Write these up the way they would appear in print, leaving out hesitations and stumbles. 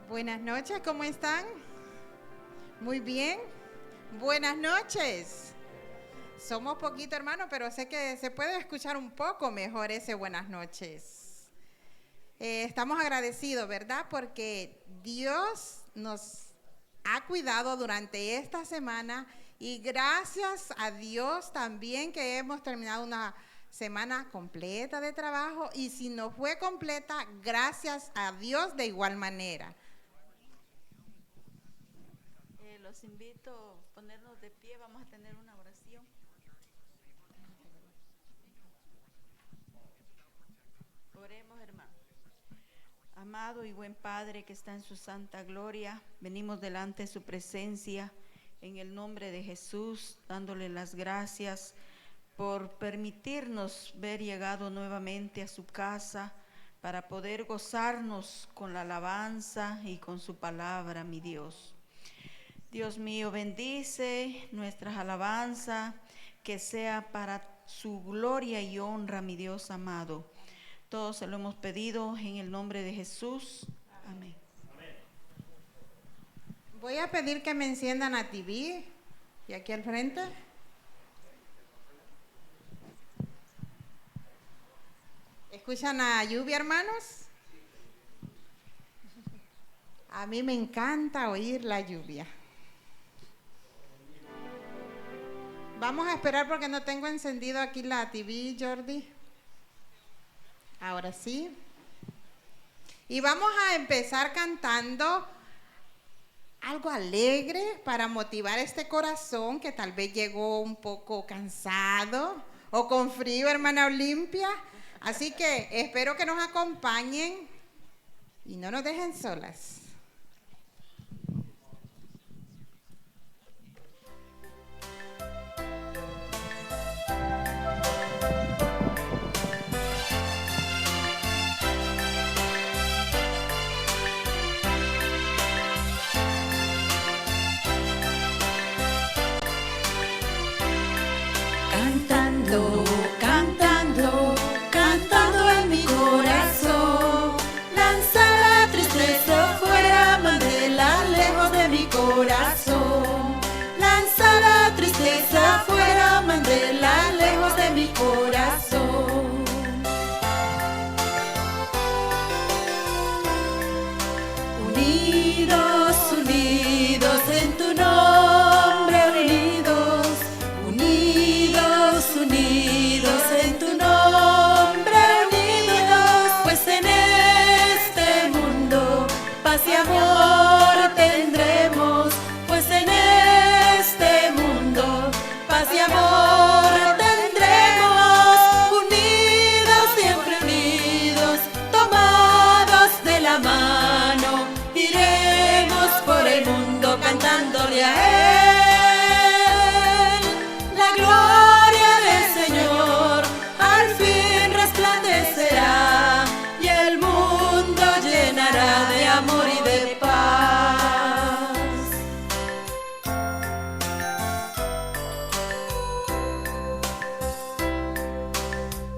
Buenas noches, ¿cómo están? Muy bien. Buenas noches. Somos poquito, hermano, pero sé que se puede escuchar un poco mejor ese buenas noches. Estamos agradecidos, ¿verdad? Porque Dios nos ha cuidado durante esta semana y gracias a Dios también que hemos terminado una semana completa de trabajo, y si no fue completa, gracias a Dios de igual manera. Los invito a ponernos de pie, vamos a tener una oración. Oremos, hermano. Amado y buen Padre que está en su santa gloria, venimos delante de su presencia en el nombre de Jesús, dándole las gracias por permitirnos ver llegado nuevamente a su casa para poder gozarnos con la alabanza y con su palabra, mi Dios. Dios mío, bendice nuestras alabanzas, que sea para su gloria y honra, mi Dios amado. Todos se lo hemos pedido en el nombre de Jesús. Amén. Voy a pedir que me enciendan la TV y aquí al frente. ¿Escuchan la lluvia, hermanos? A mí me encanta oír la lluvia. Vamos a esperar porque no tengo encendido aquí la TV, Jordi. Ahora sí. Y vamos a empezar cantando algo alegre para motivar este corazón que tal vez llegó un poco cansado o con frío, hermana Olimpia. Así que espero que nos acompañen y no nos dejen solas. Cantando, cantando, cantando en mi corazón, lanza la tristeza fuera, mándela lejos de mi corazón. Lanza la tristeza fuera, mándela lejos de mi corazón. Unidos, unidos en tu nombre, unidos, unidos, unidos en tu nombre, unidos, pues en este mundo paz y amor tendremos, pues en este mundo paz y amor tendremos, unidos, siempre unidos, tomados de la mano, iremos por el mundo cantándole a Él. La gloria del Señor al fin resplandecerá y el mundo llenará de amor y de paz.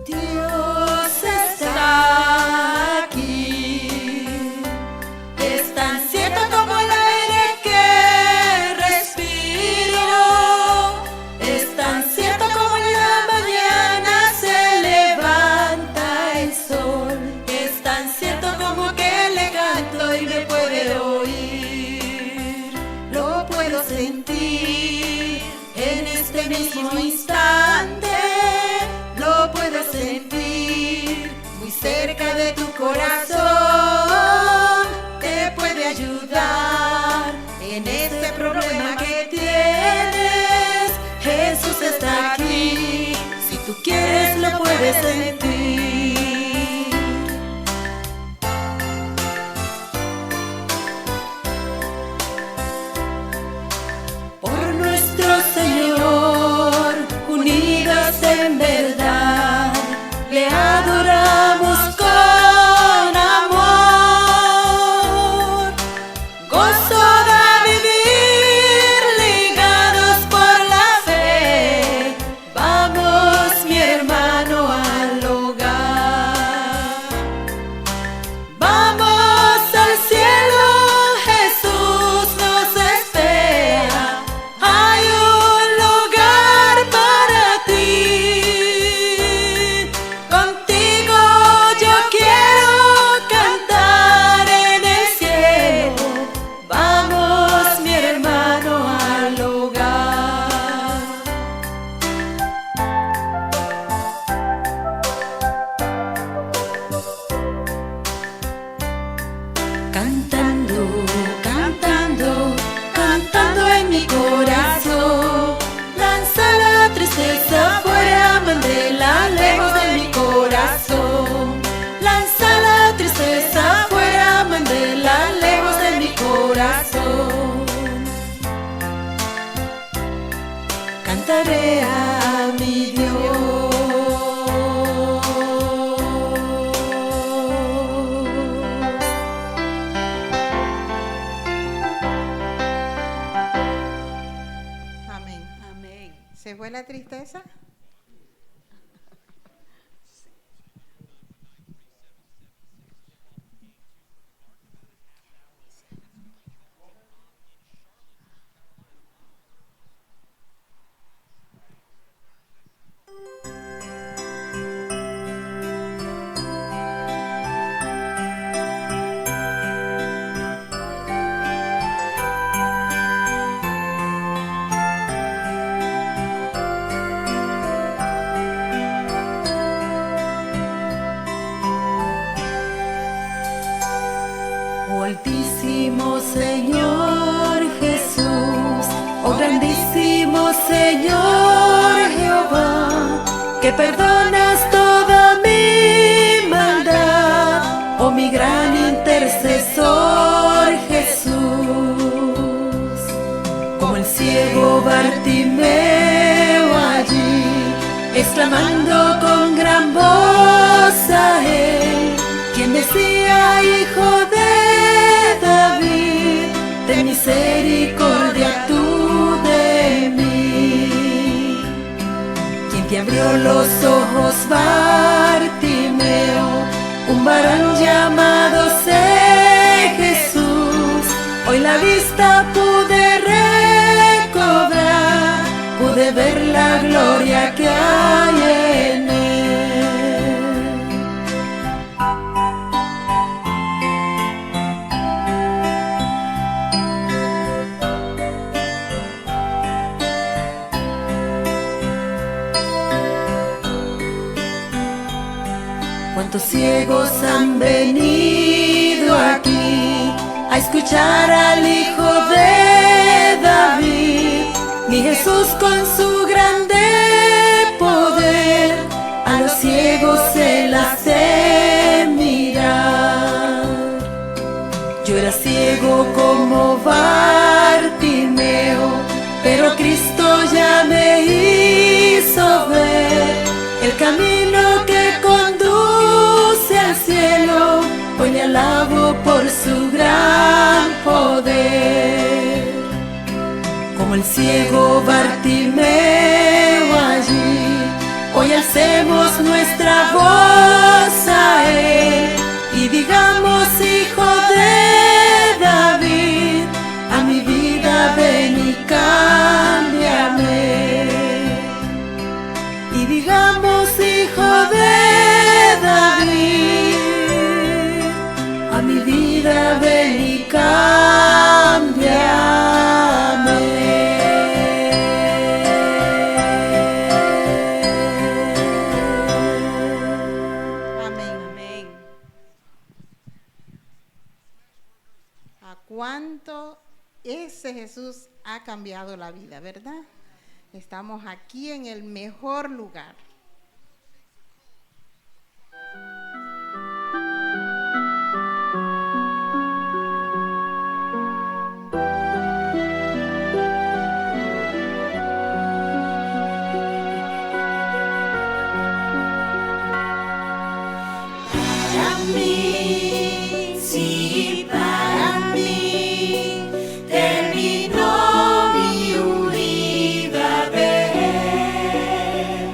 Dios está aquí, es tan cierto como el aire que respiro, es tan cierto como en la mañana se levanta el sol, es tan cierto como que le canto y me puede oír, lo puedo sentir en este mismo instante, lo puedo sentir muy cerca de tu corazón, te puede ayudar en este problema que tienes. Jesús está aquí, si tú quieres lo puedes sentir. Por nuestro Señor, unidas en verdad, le adoramos con amor. Gozo da vivir ligados por la fe. Vamos, mi hermano, al hogar. tristeza? Oh altísimo Señor Jesús, oh grandísimo Señor Jehová, que perdonas toda mi maldad, oh mi gran intercesor Jesús. Como el ciego Bartimeo allí, exclamando con gran voz a él, quien decía: Hijo de David, ten misericordia tú de mí. Quien te abrió los ojos, Bartimeo, un varón llamado Jesús. Hoy la vista pude recobrar, pude ver la gloria que hay en él. ¿Cuántos ciegos han venido aquí a escuchar al Hijo de David? Mi Jesús con su grande poder a los ciegos Él hace mirar. Yo era ciego como Bartimeo, pero Cristo ya me hizo ver el camino que conduce al cielo. Hoy le alabo por su gran poder. Como el ciego Bartimeo allí, hoy hacemos nuestra voz a él y digamos: Hijo de David, a mi vida ven y cámbiame. Y digamos: Hijo de David, a mi vida ven y cámbiame. ¿A cuánto ese Jesús ha cambiado la vida, verdad? Estamos aquí en el mejor lugar. Para mí, sí, para mí, terminó mi huida de él.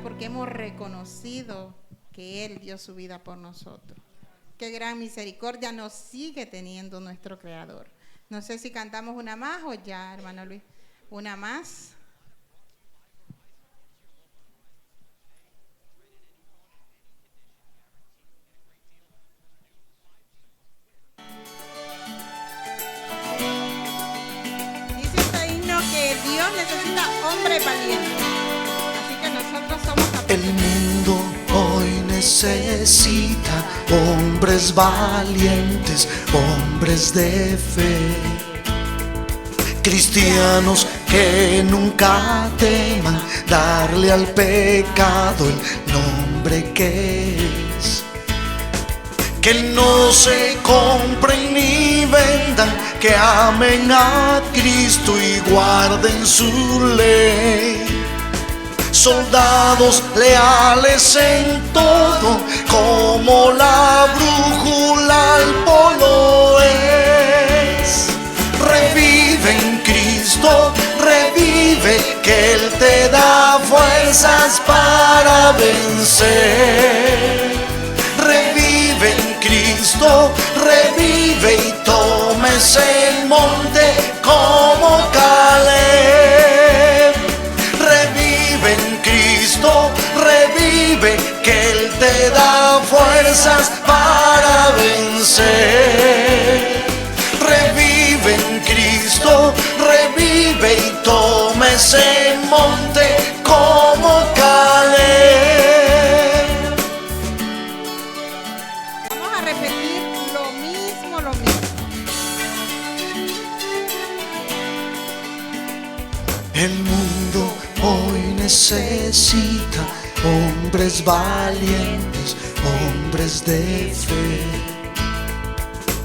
porque hemos reconocido que Él dio su vida por nosotros. Qué gran misericordia nos sigue teniendo nuestro Creador. No sé si cantamos una más o ya, hermano Luis. Una más. Dice este himno que Dios necesita hombres valientes. Así que nosotros somos capaces. El mundo hoy necesita hombres valientes, hombres de fe, cristianos que nunca teman darle al pecado el nombre que es, que no se compren ni vendan, que amen a Cristo y guarden su ley. Soldados leales en todo, como la brújula al polo es. Revive en Cristo, revive, que Él te da fuerzas para vencer. Revive en Cristo, revive y tomes el monte como Caleb. Revive en Cristo, revive, que Él te da fuerzas para vencer. Revive en Cristo, revive y tomes el monte como Caleb. Vamos a repetir lo mismo, lo mismo. El mundo hoy necesita hombres valientes, hombres de fe,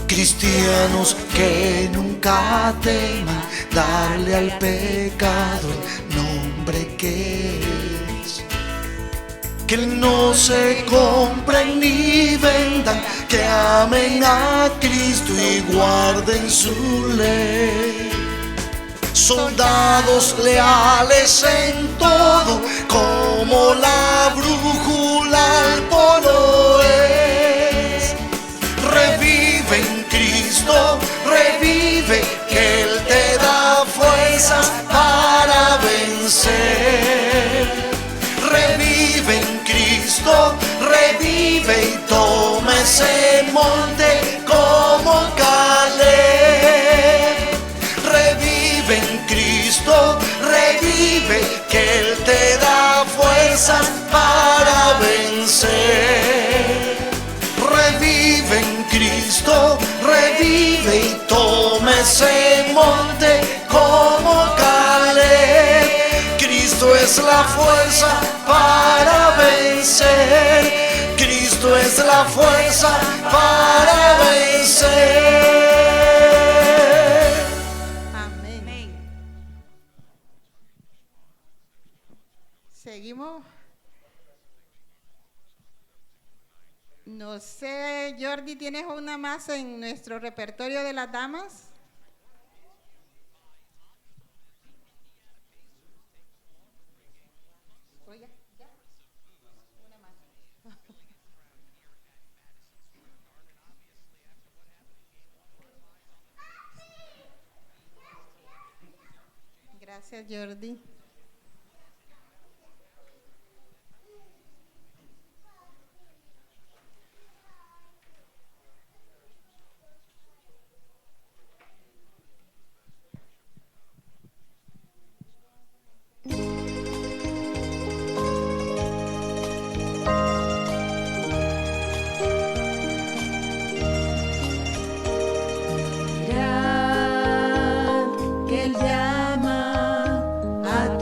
cristianos que nunca teman darle al pecado el nombre que es, que no se compren ni vendan, que amen a Cristo y guarden su ley. Soldados leales en todo, como la brújula al polo es. Revive en Cristo, revive, que Él te da fuerzas para vencer. Revive en Cristo, revive y tomes el monte como Caleb. Revive en Cristo, revive, que Él te da fuerzas para vencer. Revive en Cristo, revive y tomes el monte como Caleb. Cristo es la fuerza para vencer. Cristo es la fuerza para vencer. Seguimos. No sé, Jordi, ¿tienes una más en nuestro repertorio de las damas? Oiga, ya. Una más. Gracias, Jordi. Que Él llama a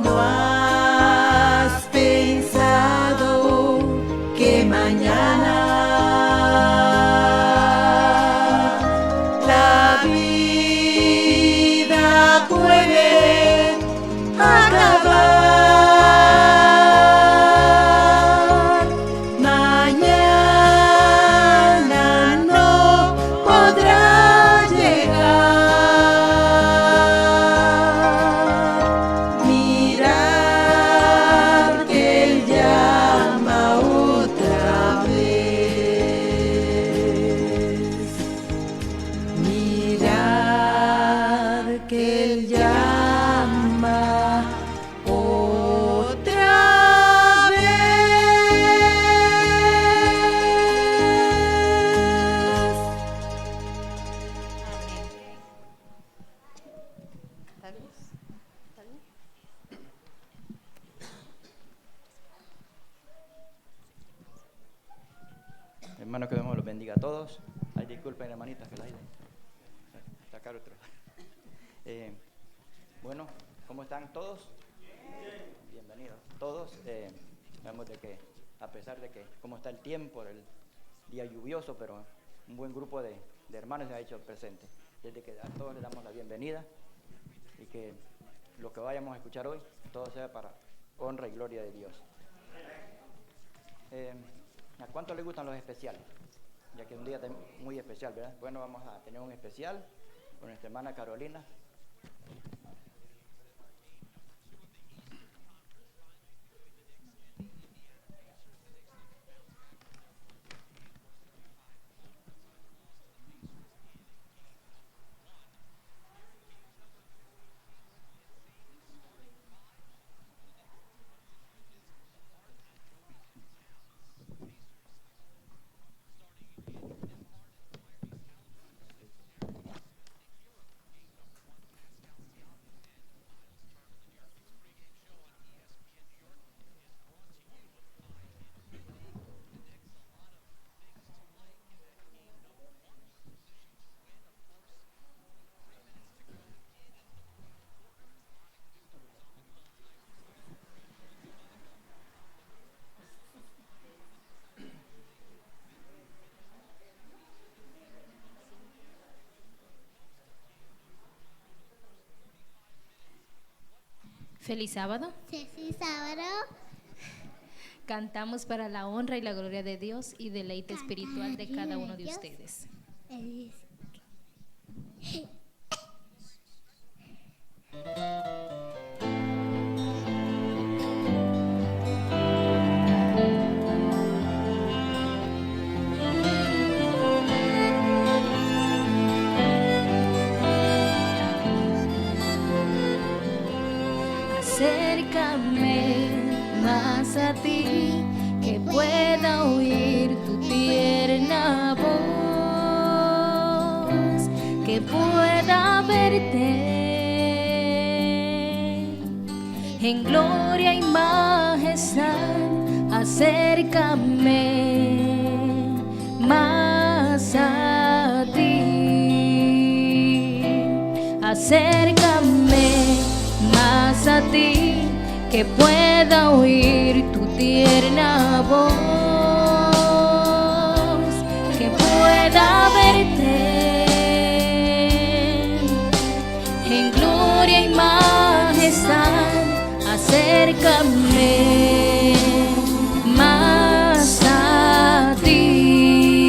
no has pensado que mañana la vida puede acabar? Mañana no podrá llegar. Mirad que Él llama otra vez. Mirad que Él llama otra vez. ¿Está bien? ¿Está bien? Hermanos, que Dios los bendiga a todos. Ay, disculpen, hermanitas, que el aire está caro otro. Bueno, ¿cómo están todos? Bienvenidos todos. Vemos de que, a pesar de que cómo está el tiempo, el día lluvioso, pero un buen grupo de hermanos se ha hecho presente. Desde que a todos les damos la bienvenida y que lo que vayamos a escuchar hoy, todo sea para honra y gloria de Dios. ¿A cuánto les gustan los especiales? Ya que es un día muy especial, ¿verdad? Bueno, vamos a tener un especial con nuestra hermana Carolina. Feliz sábado. Feliz sábado. Cantamos para la honra y la gloria de Dios y deleite espiritual de cada uno de ustedes. Acércame más a ti, que pueda oír tu tierna voz, que pueda verte en gloria y majestad. Acércame más a ti, acércame más a ti, que pueda oír tu tierna voz, que pueda verte en gloria y majestad. Acércame más a ti,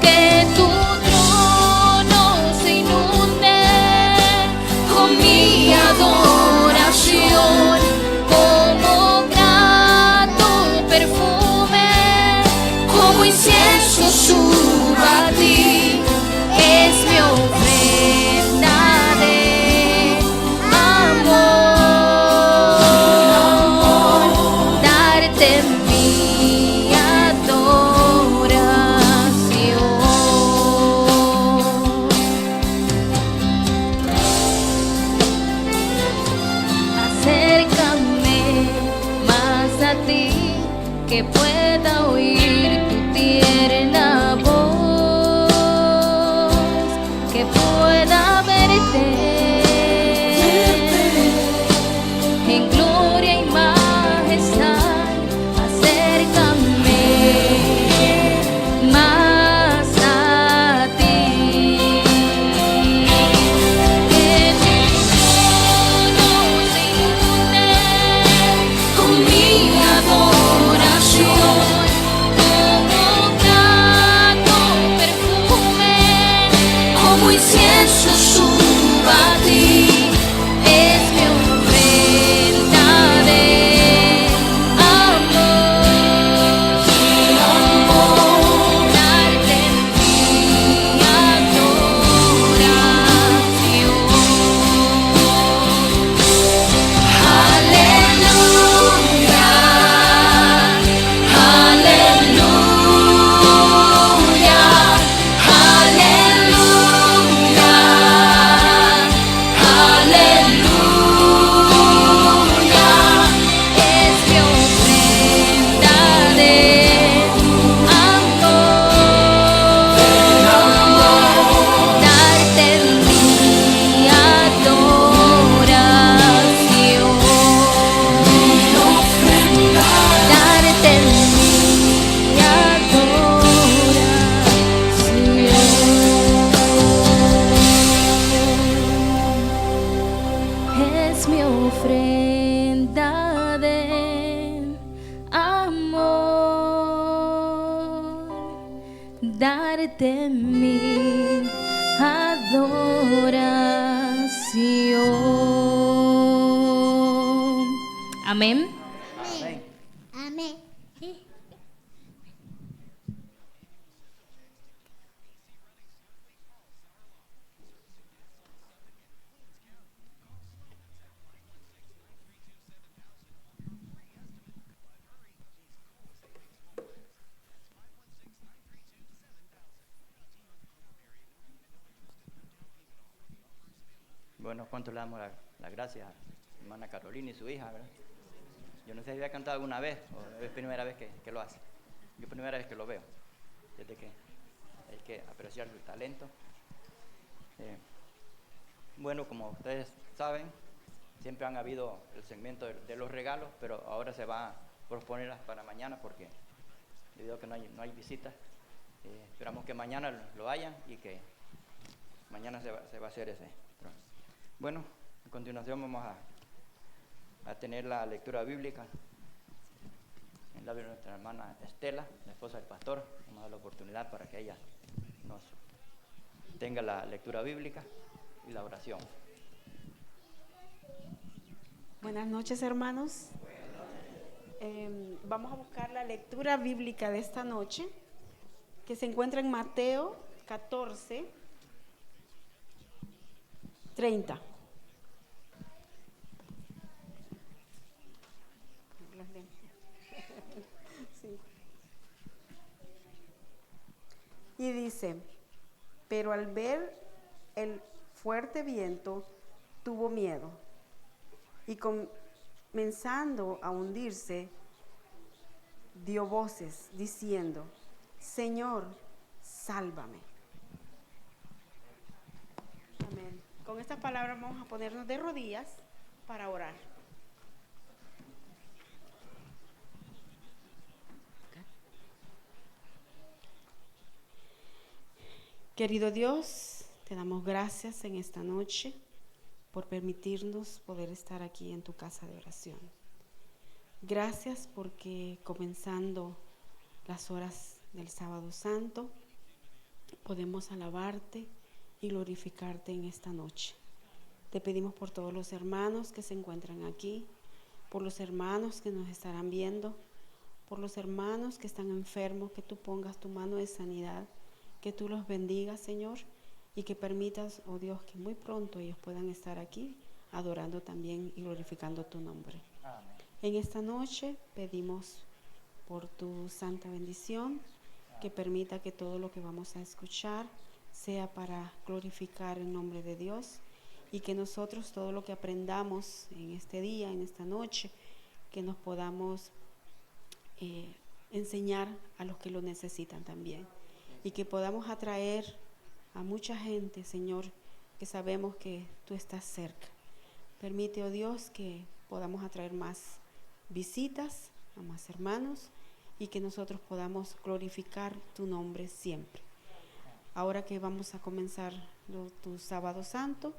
que tu trono se inunde con mi adoración, como grato perfume, como incienso suba a ti. Es mi ofrenda de amor, darte mi adoración. Acércame más a ti, que pueda oír tu tierna voz, que pueda verte es mi ofrenda de amor, darte mi adoración. Amén. Amén. Amén. Bueno, ¿cuánto le damos las gracias a hermana Carolina y su hija, verdad? Yo no sé si había cantado alguna vez o es primera vez que lo hace. Yo primera vez que lo veo. Desde que hay que apreciar su talento. Bueno, como ustedes saben, siempre han habido el segmento de los regalos, pero ahora se va a posponer para mañana porque debido a que no hay visitas. Esperamos que mañana lo hayan y que mañana se va a hacer ese. Bueno, a continuación vamos a tener la lectura bíblica en la de nuestra hermana Estela, la esposa del pastor. Vamos a dar la oportunidad para que ella nos tenga la lectura bíblica y la oración. Buenas noches, hermanos. Vamos a buscar la lectura bíblica de esta noche, que se encuentra en Mateo 14, 30. Sí. Y dice: pero al ver el fuerte viento, tuvo miedo, y comenzando a hundirse, dio voces diciendo: Señor, sálvame. Amén. Con estas palabras vamos a ponernos de rodillas para orar. Querido Dios, te damos gracias en esta noche por permitirnos poder estar aquí en tu casa de oración. Gracias porque comenzando las horas del Sábado Santo, podemos alabarte y glorificarte en esta noche. Te pedimos por todos los hermanos que se encuentran aquí, por los hermanos que nos estarán viendo, por los hermanos que están enfermos, que tú pongas tu mano de sanidad, que tú los bendigas, Señor, y que permitas, oh Dios, que muy pronto ellos puedan estar aquí adorando también y glorificando tu nombre. Amén. En esta noche pedimos por tu santa bendición, que permita que todo lo que vamos a escuchar sea para glorificar el nombre de Dios, y que nosotros todo lo que aprendamos en este día, en esta noche, que nos podamos enseñar a los que lo necesitan también, y que podamos atraer a mucha gente, Señor, que sabemos que tú estás cerca. Permite, oh Dios, que podamos atraer más visitas, a más hermanos, y que nosotros podamos glorificar tu nombre siempre. Ahora que vamos a comenzar tu Sábado Santo,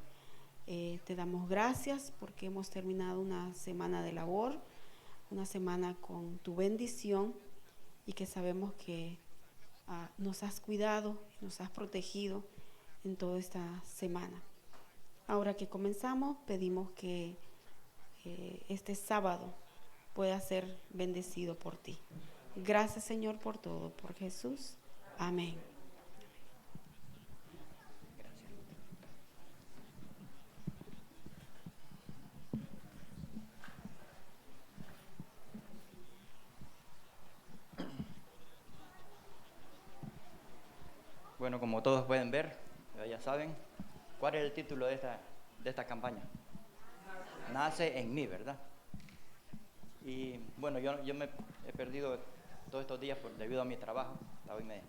te damos gracias porque hemos terminado una semana de labor, una semana con tu bendición, y que sabemos que nos has cuidado, nos has protegido en toda esta semana. Ahora que comenzamos, pedimos que este sábado pueda ser bendecido por ti. Gracias, Señor, por todo, por Jesús. Amén. Bueno, como todos pueden ver, ya saben, ¿cuál es el título de esta campaña? Nace en mí, ¿verdad? Y bueno, yo me he perdido todos estos días debido a mi trabajo. Hoy me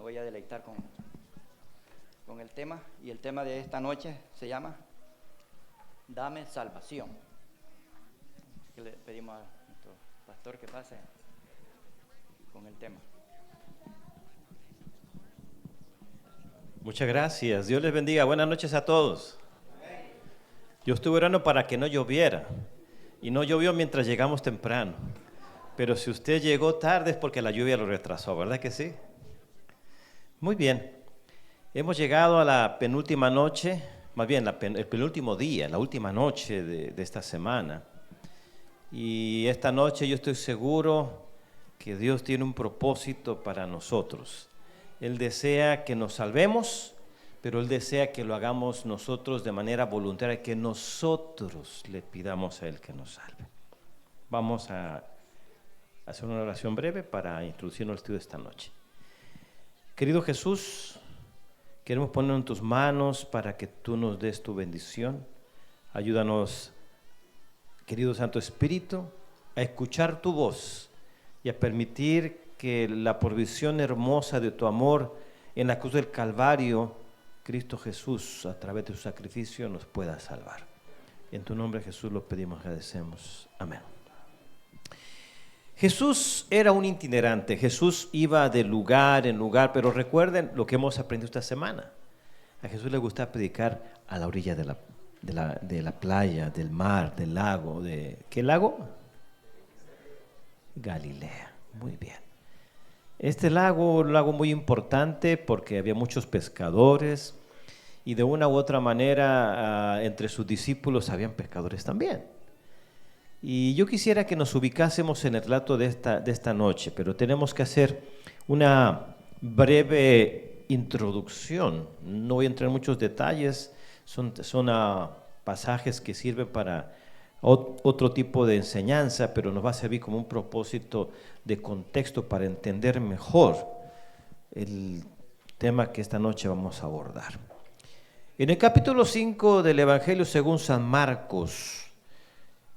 voy a deleitar con el tema, y el tema de esta noche se llama Dame salvación. Que le pedimos a nuestro pastor que pase con el tema. Muchas gracias. Dios les bendiga. Buenas noches a todos. Yo estuve orando para que no lloviera, y no llovió mientras llegamos temprano. Pero si usted llegó tarde es porque la lluvia lo retrasó, ¿verdad que sí? Muy bien. Hemos llegado a la penúltima noche, más bien el penúltimo día, la última noche de esta semana. Y esta noche yo estoy seguro que Dios tiene un propósito para nosotros. Él desea que nos salvemos, pero Él desea que lo hagamos nosotros de manera voluntaria, que nosotros le pidamos a Él que nos salve. Vamos a hacer una oración breve para introducirnos al estudio de esta noche. Querido Jesús, queremos ponernos en tus manos para que tú nos des tu bendición. Ayúdanos, querido Santo Espíritu, a escuchar tu voz y a permitir que la provisión hermosa de tu amor en la cruz del Calvario, Cristo Jesús, a través de su sacrificio, nos pueda salvar. En tu nombre, Jesús, lo pedimos, agradecemos. Amén. Jesús era un itinerante. Jesús iba de lugar en lugar, pero recuerden lo que hemos aprendido esta semana. A Jesús le gustaba predicar a la orilla de la playa, del mar, del lago. ¿Qué lago? Galilea. Muy bien. Este lago, un lago muy importante porque había muchos pescadores y de una u otra manera entre sus discípulos habían pescadores también. Y yo quisiera que nos ubicásemos en el relato de esta noche, pero tenemos que hacer una breve introducción. No voy a entrar en muchos detalles, son pasajes que sirven para otro tipo de enseñanza, pero nos va a servir como un propósito de contexto para entender mejor el tema que esta noche vamos a abordar. En el capítulo 5 del Evangelio según San Marcos,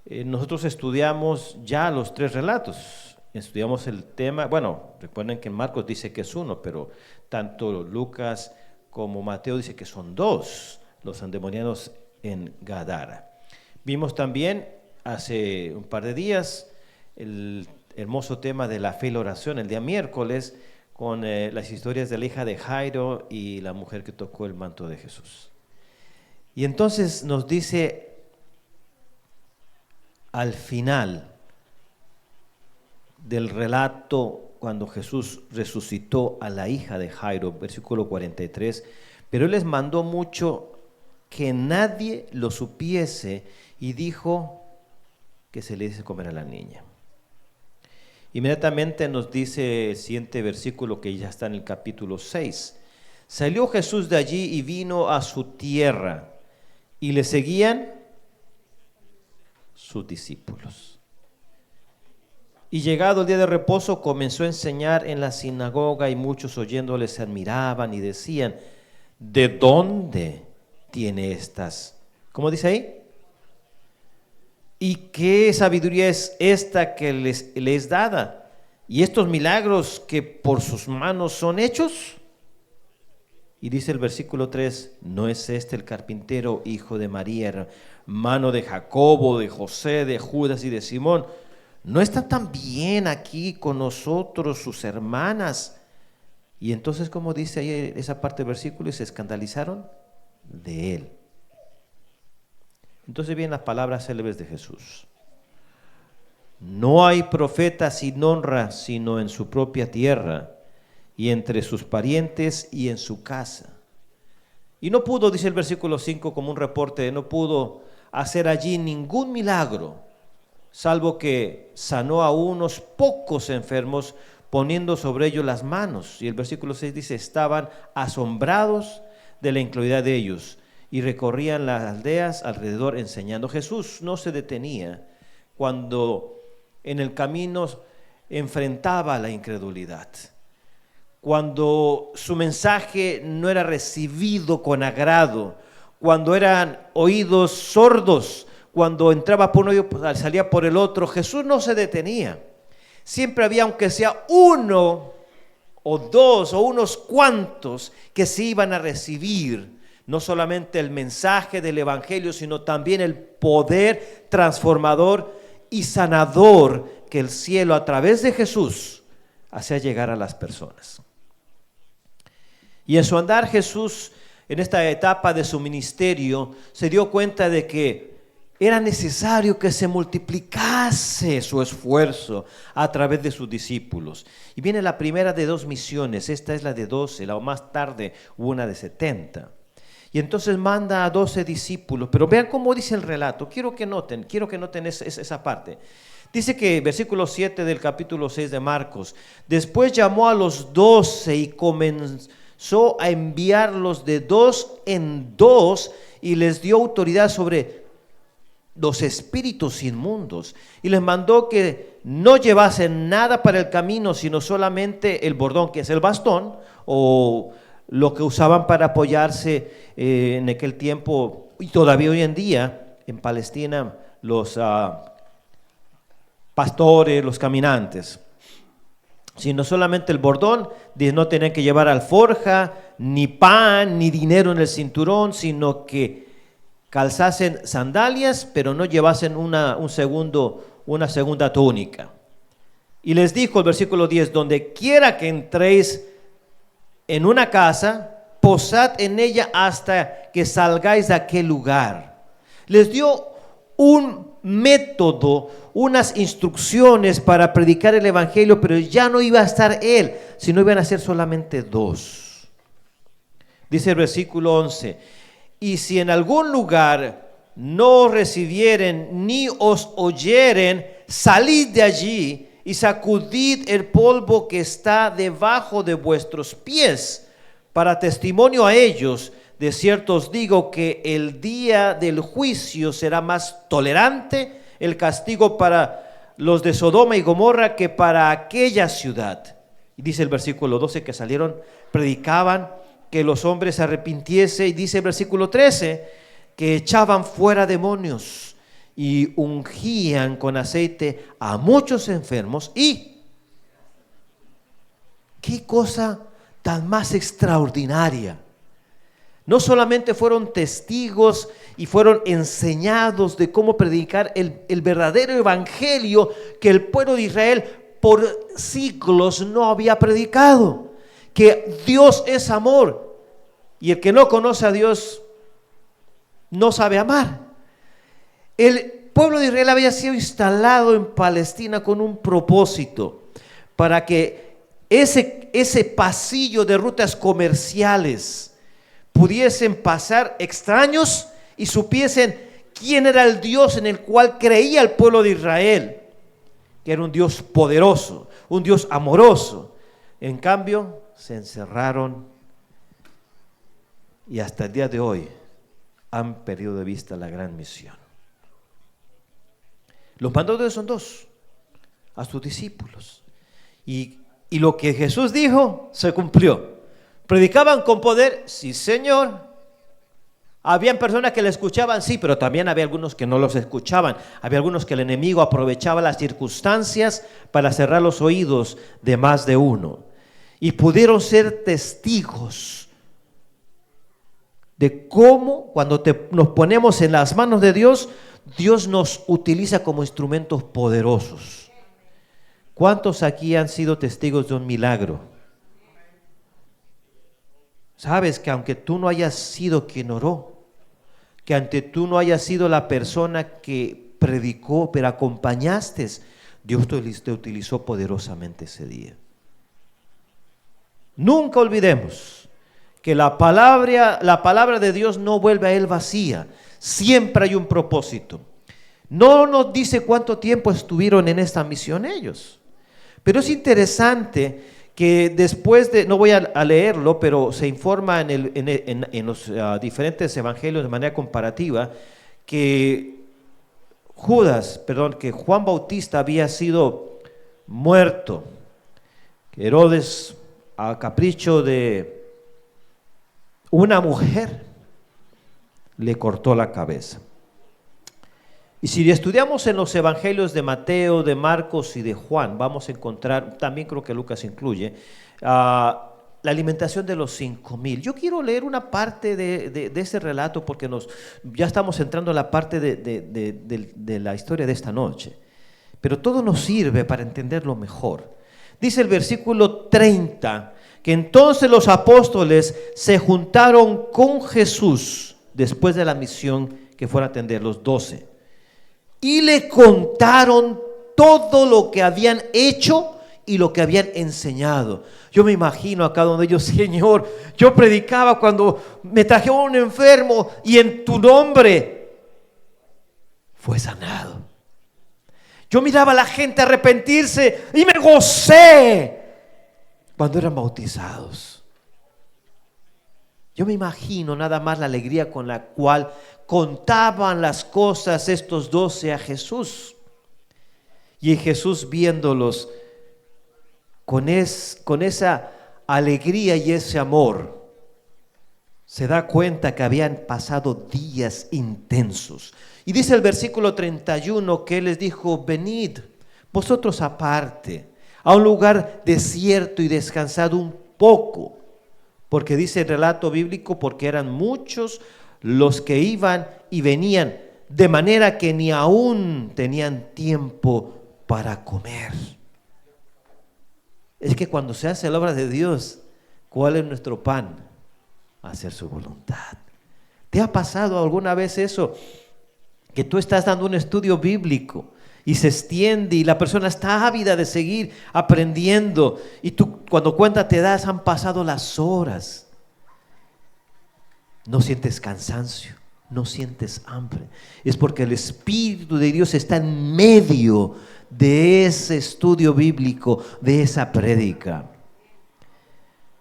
nosotros estudiamos ya los 3 relatos. Estudiamos el tema, bueno, recuerden que en Marcos dice que es 1, pero tanto Lucas como Mateo dice que son 2, los endemoniados en Gadara. Vimos también hace un par de días el hermoso tema de la fe y la oración, el día miércoles, con las historias de la hija de Jairo y la mujer que tocó el manto de Jesús. Y entonces nos dice al final del relato, cuando Jesús resucitó a la hija de Jairo, versículo 43, pero Él les mandó mucho que nadie lo supiese y dijo que se le diese comer a la niña. Inmediatamente nos dice el siguiente versículo que ya está en el capítulo 6. Salió Jesús de allí y vino a su tierra y le seguían sus discípulos. Y llegado el día de reposo comenzó a enseñar en la sinagoga y muchos oyéndole se admiraban y decían, ¿de dónde tiene estas? ¿Cómo dice ahí? ¿Y qué sabiduría es esta que le es dada? ¿Y estos milagros que por sus manos son hechos? Y dice el versículo 3, ¿no es este el carpintero, hijo de María, hermano de Jacobo, de José, de Judas y de Simón? ¿No están también aquí con nosotros sus hermanas? Y entonces, como dice ahí esa parte del versículo, y se escandalizaron de él. Entonces vienen las palabras célebres de Jesús. No hay profeta sin honra, sino en su propia tierra, y entre sus parientes y en su casa. Y no pudo, dice el versículo 5, como un reporte, no pudo hacer allí ningún milagro, salvo que sanó a unos pocos enfermos, poniendo sobre ellos las manos. Y el versículo 6 dice, estaban asombrados de la incredulidad de ellos, y recorrían las aldeas alrededor enseñando. Jesús no se detenía cuando en el camino enfrentaba la incredulidad, cuando su mensaje no era recibido con agrado, cuando eran oídos sordos, cuando entraba por un oído, salía por el otro. Jesús no se detenía. Siempre había, aunque sea uno o dos o unos cuantos, que se iban a recibir no solamente el mensaje del Evangelio, sino también el poder transformador y sanador que el cielo a través de Jesús hacía llegar a las personas. Y en su andar Jesús en esta etapa de su ministerio, se dio cuenta de que era necesario que se multiplicase su esfuerzo a través de sus discípulos. Y viene la primera de 2 misiones, esta es la de 12, la más tarde hubo una de 70. Y entonces manda a 12 discípulos, pero vean cómo dice el relato, quiero que noten esa parte. Dice que versículo 7 del capítulo 6 de Marcos, después llamó a los 12 y comenzó a enviarlos de 2 en 2 y les dio autoridad sobre los espíritus inmundos y les mandó que no llevasen nada para el camino, sino solamente el bordón, que es el bastón, o lo que usaban para apoyarse en aquel tiempo, y todavía hoy en día en Palestina, los pastores, los caminantes. Sino solamente el bordón, no tenían que llevar alforja, ni pan, ni dinero en el cinturón, sino que calzasen sandalias, pero no llevasen una segunda túnica. Y les dijo el versículo 10, donde quiera que entréis en una casa, posad en ella hasta que salgáis de aquel lugar. Les dio un método, unas instrucciones para predicar el evangelio, pero ya no iba a estar él, sino iban a ser solamente 2. Dice el versículo 11, y si en algún lugar no os recibieren ni os oyeren, salid de allí y sacudid el polvo que está debajo de vuestros pies, para testimonio a ellos. De cierto os digo que el día del juicio será más tolerante el castigo para los de Sodoma y Gomorra que para aquella ciudad. Y dice el versículo 12 que salieron, predicaban que los hombres se arrepintiesen, y dice el versículo 13 que echaban fuera demonios y ungían con aceite a muchos enfermos. Y qué cosa tan más extraordinaria. No solamente fueron testigos y fueron enseñados de cómo predicar el verdadero evangelio que el pueblo de Israel por siglos no había predicado, que Dios es amor y el que no conoce a Dios no sabe amar. El pueblo de Israel había sido instalado en Palestina con un propósito, para que ese pasillo de rutas comerciales pudiesen pasar extraños y supiesen quién era el Dios en el cual creía el pueblo de Israel, que era un Dios poderoso, un Dios amoroso. En cambio, se encerraron y hasta el día de hoy han perdido de vista la gran misión. Los mandó son 2 a sus discípulos, y lo que Jesús dijo se cumplió. Predicaban con poder, sí Señor. Habían personas que le escuchaban, sí, pero también había algunos que no los escuchaban. Había algunos que el enemigo aprovechaba las circunstancias para cerrar los oídos de más de uno. Y pudieron ser testigos de cómo cuando nos ponemos en las manos de Dios, Dios nos utiliza como instrumentos poderosos. ¿Cuántos aquí han sido testigos de un milagro? Sabes que aunque tú no hayas sido quien oró, que aunque tú no hayas sido la persona que predicó, pero acompañaste, Dios te utilizó poderosamente ese día. Nunca olvidemos que la palabra de Dios no vuelve a él vacía. Siempre hay un propósito. No nos dice cuánto tiempo estuvieron en esta misión ellos, pero es interesante que después de, no voy a leerlo, pero se informa en los diferentes evangelios de manera comparativa que que Juan Bautista había sido muerto, que Herodes, a capricho de una mujer, le cortó la cabeza. Y si estudiamos en los evangelios de Mateo, de Marcos y de Juan, vamos a encontrar, también creo que Lucas incluye, la alimentación de los 5,000. Yo quiero leer una parte de ese relato porque ya estamos entrando en la parte de la historia de esta noche. Pero todo nos sirve para entenderlo mejor. Dice el versículo 30 que entonces los apóstoles se juntaron con Jesús después de la misión que fuera a atender los 12 y le contaron todo lo que habían hecho y lo que habían enseñado. Yo me imagino a cada uno de ellos: Señor, yo predicaba cuando me trajeron un enfermo y en tu nombre fue sanado. Yo miraba a la gente arrepentirse y me gocé cuando eran bautizados. Yo me imagino nada más la alegría con la cual contaban las cosas estos 12 a Jesús. Y Jesús, viéndolos con esa alegría y ese amor, se da cuenta que habían pasado días intensos. Y dice el versículo 31 que Él les dijo: venid vosotros aparte a un lugar desierto y descansad un poco, porque dice el relato bíblico, porque eran muchos los que iban y venían, de manera que ni aún tenían tiempo para comer. Es que cuando se hace la obra de Dios, ¿cuál es nuestro pan? Hacer su voluntad. ¿Te ha pasado alguna vez eso? Que tú estás dando un estudio bíblico y se extiende y la persona está ávida de seguir aprendiendo, y tú cuando cuenta te das, han pasado las horas. No sientes cansancio, no sientes hambre. Es porque el Espíritu de Dios está en medio de ese estudio bíblico, de esa prédica.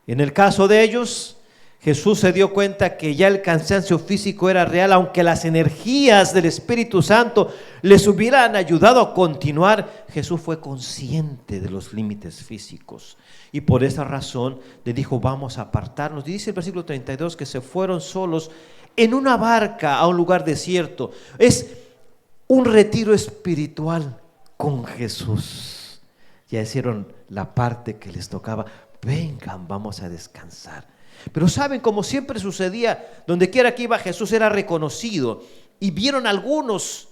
En el caso de ellos, Jesús se dio cuenta que ya el cansancio físico era real, aunque las energías del Espíritu Santo les hubieran ayudado a continuar. Jesús fue consciente de los límites físicos y por esa razón le dijo: vamos a apartarnos. Y dice el versículo 32 que se fueron solos en una barca a un lugar desierto. Es un retiro espiritual con Jesús. Ya hicieron la parte que les tocaba. Vengan, vamos a descansar. Pero saben, como siempre sucedía, donde quiera que iba Jesús era reconocido. Y vieron algunos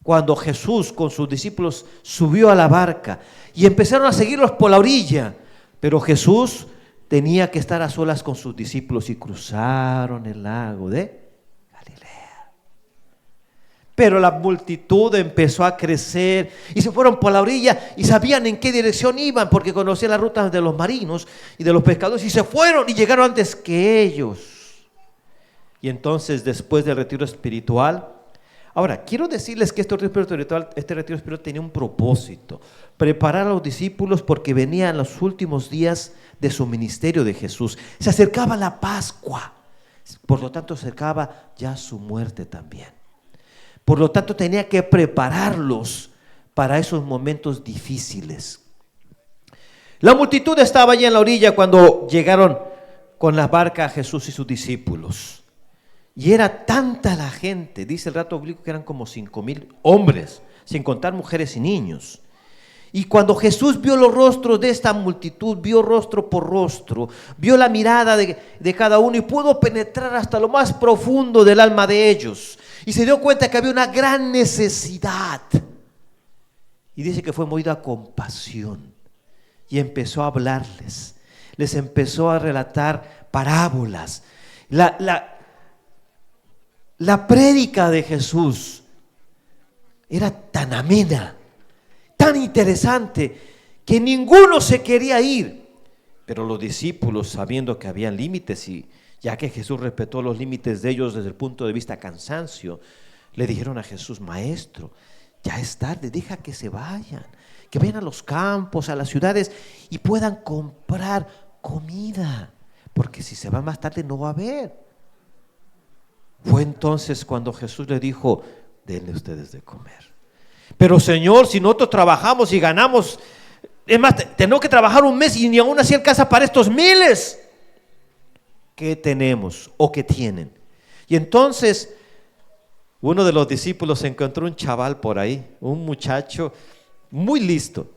cuando Jesús con sus discípulos subió a la barca y empezaron a seguirlos por la orilla. Pero Jesús tenía que estar a solas con sus discípulos y cruzaron el lago de Galilea. Pero la multitud empezó a crecer y se fueron por la orilla y sabían en qué dirección iban, porque conocían las rutas de los marinos y de los pescadores, y se fueron y llegaron antes que ellos. Y entonces, después del retiro espiritual, ahora quiero decirles que este retiro espiritual tenía un propósito: preparar a los discípulos, porque venían los últimos días de su ministerio de Jesús. Se acercaba la Pascua, por lo tanto se acercaba ya su muerte también. Por lo tanto tenía que prepararlos para esos momentos difíciles. La multitud estaba allí en la orilla cuando llegaron con la barca a Jesús y sus discípulos. Y era tanta la gente, dice el relato bíblico, que eran como 5,000 hombres, sin contar mujeres y niños. Y cuando Jesús vio los rostros de esta multitud, vio rostro por rostro, vio la mirada de cada uno y pudo penetrar hasta lo más profundo del alma de ellos. Y se dio cuenta que había una gran necesidad. Y dice que fue movido a compasión y empezó a hablarles. Les empezó a relatar parábolas. La prédica de Jesús era tan amena, tan interesante, que ninguno se quería ir. Pero los discípulos, sabiendo que había límites, y ya que Jesús respetó los límites de ellos desde el punto de vista cansancio, le dijeron a Jesús: maestro, ya es tarde, deja que se vayan, que vayan a los campos, a las ciudades y puedan comprar comida, porque si se van más tarde no va a haber. Fue entonces cuando Jesús le dijo: denle ustedes de comer. Pero Señor, si nosotros trabajamos y ganamos, es más, tenemos que trabajar un mes y ni aún así alcanza para estos miles. ¿Qué tenemos o qué tienen? Y entonces uno de los discípulos encontró un chaval por ahí, un muchacho muy listo.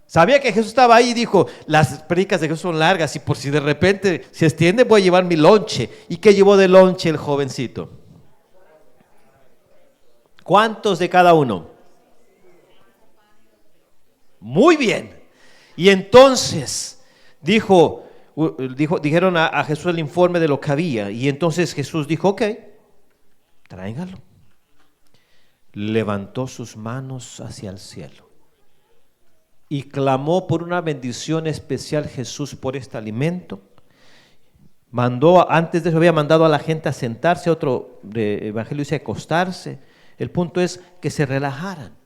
Sabía que Jesús estaba ahí y dijo: las prédicas de Jesús son largas y por si de repente se extiende voy a llevar mi lonche. ¿Y qué llevó de lonche el jovencito? ¿Cuántos de cada uno? Muy bien. Y entonces dijo: dijeron a Jesús el informe de lo que había. Y entonces Jesús dijo, ok, tráigalo. Levantó sus manos hacia el cielo y clamó por una bendición especial Jesús por este alimento. Antes de eso había mandado a la gente a sentarse, otro evangelio dice acostarse. El punto es que se relajaran.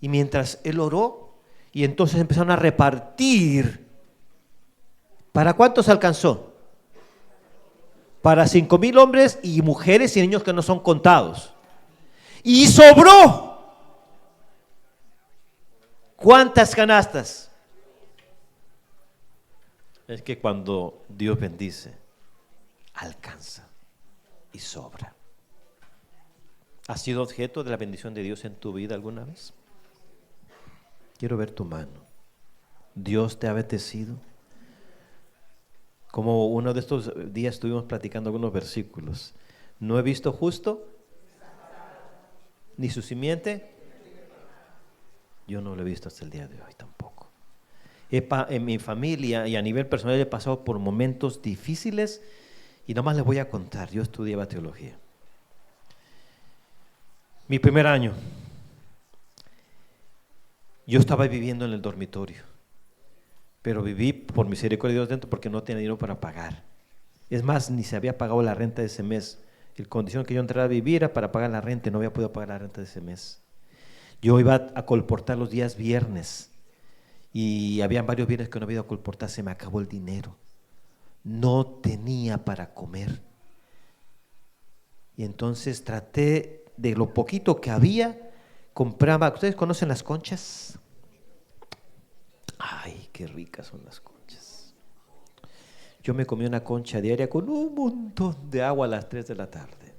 Y mientras él oró, y entonces empezaron a repartir. ¿Para cuántos alcanzó? Para 5,000 hombres y mujeres y niños que no son contados. Y sobró. ¿Cuántas canastas? Es que cuando Dios bendice, alcanza y sobra. ¿Has sido objeto de la bendición de Dios en tu vida alguna vez? Quiero ver tu mano. ¿Dios te ha bendecido? Como uno de estos días estuvimos platicando algunos versículos. No he visto justo ni su simiente. Yo no lo he visto hasta el día de hoy tampoco. En mi familia y a nivel personal he pasado por momentos difíciles y nomás les voy a contar. Yo estudiaba teología. Mi primer año, yo estaba viviendo en el dormitorio, pero viví por misericordia de Dios dentro porque no tenía dinero para pagar. Es más, ni se había pagado la renta de ese mes. La condición que yo entrara a vivir era para pagar la renta, no había podido pagar la renta de ese mes. Yo iba a colportar los días viernes y habían varios viernes que no había ido a colportar, se me acabó el dinero. No tenía para comer. Y entonces traté de lo poquito que había, compraba. ¿Ustedes conocen las conchas? Ay, qué ricas son las conchas. Yo me comí una concha diaria con un montón de agua a las 3 de la tarde.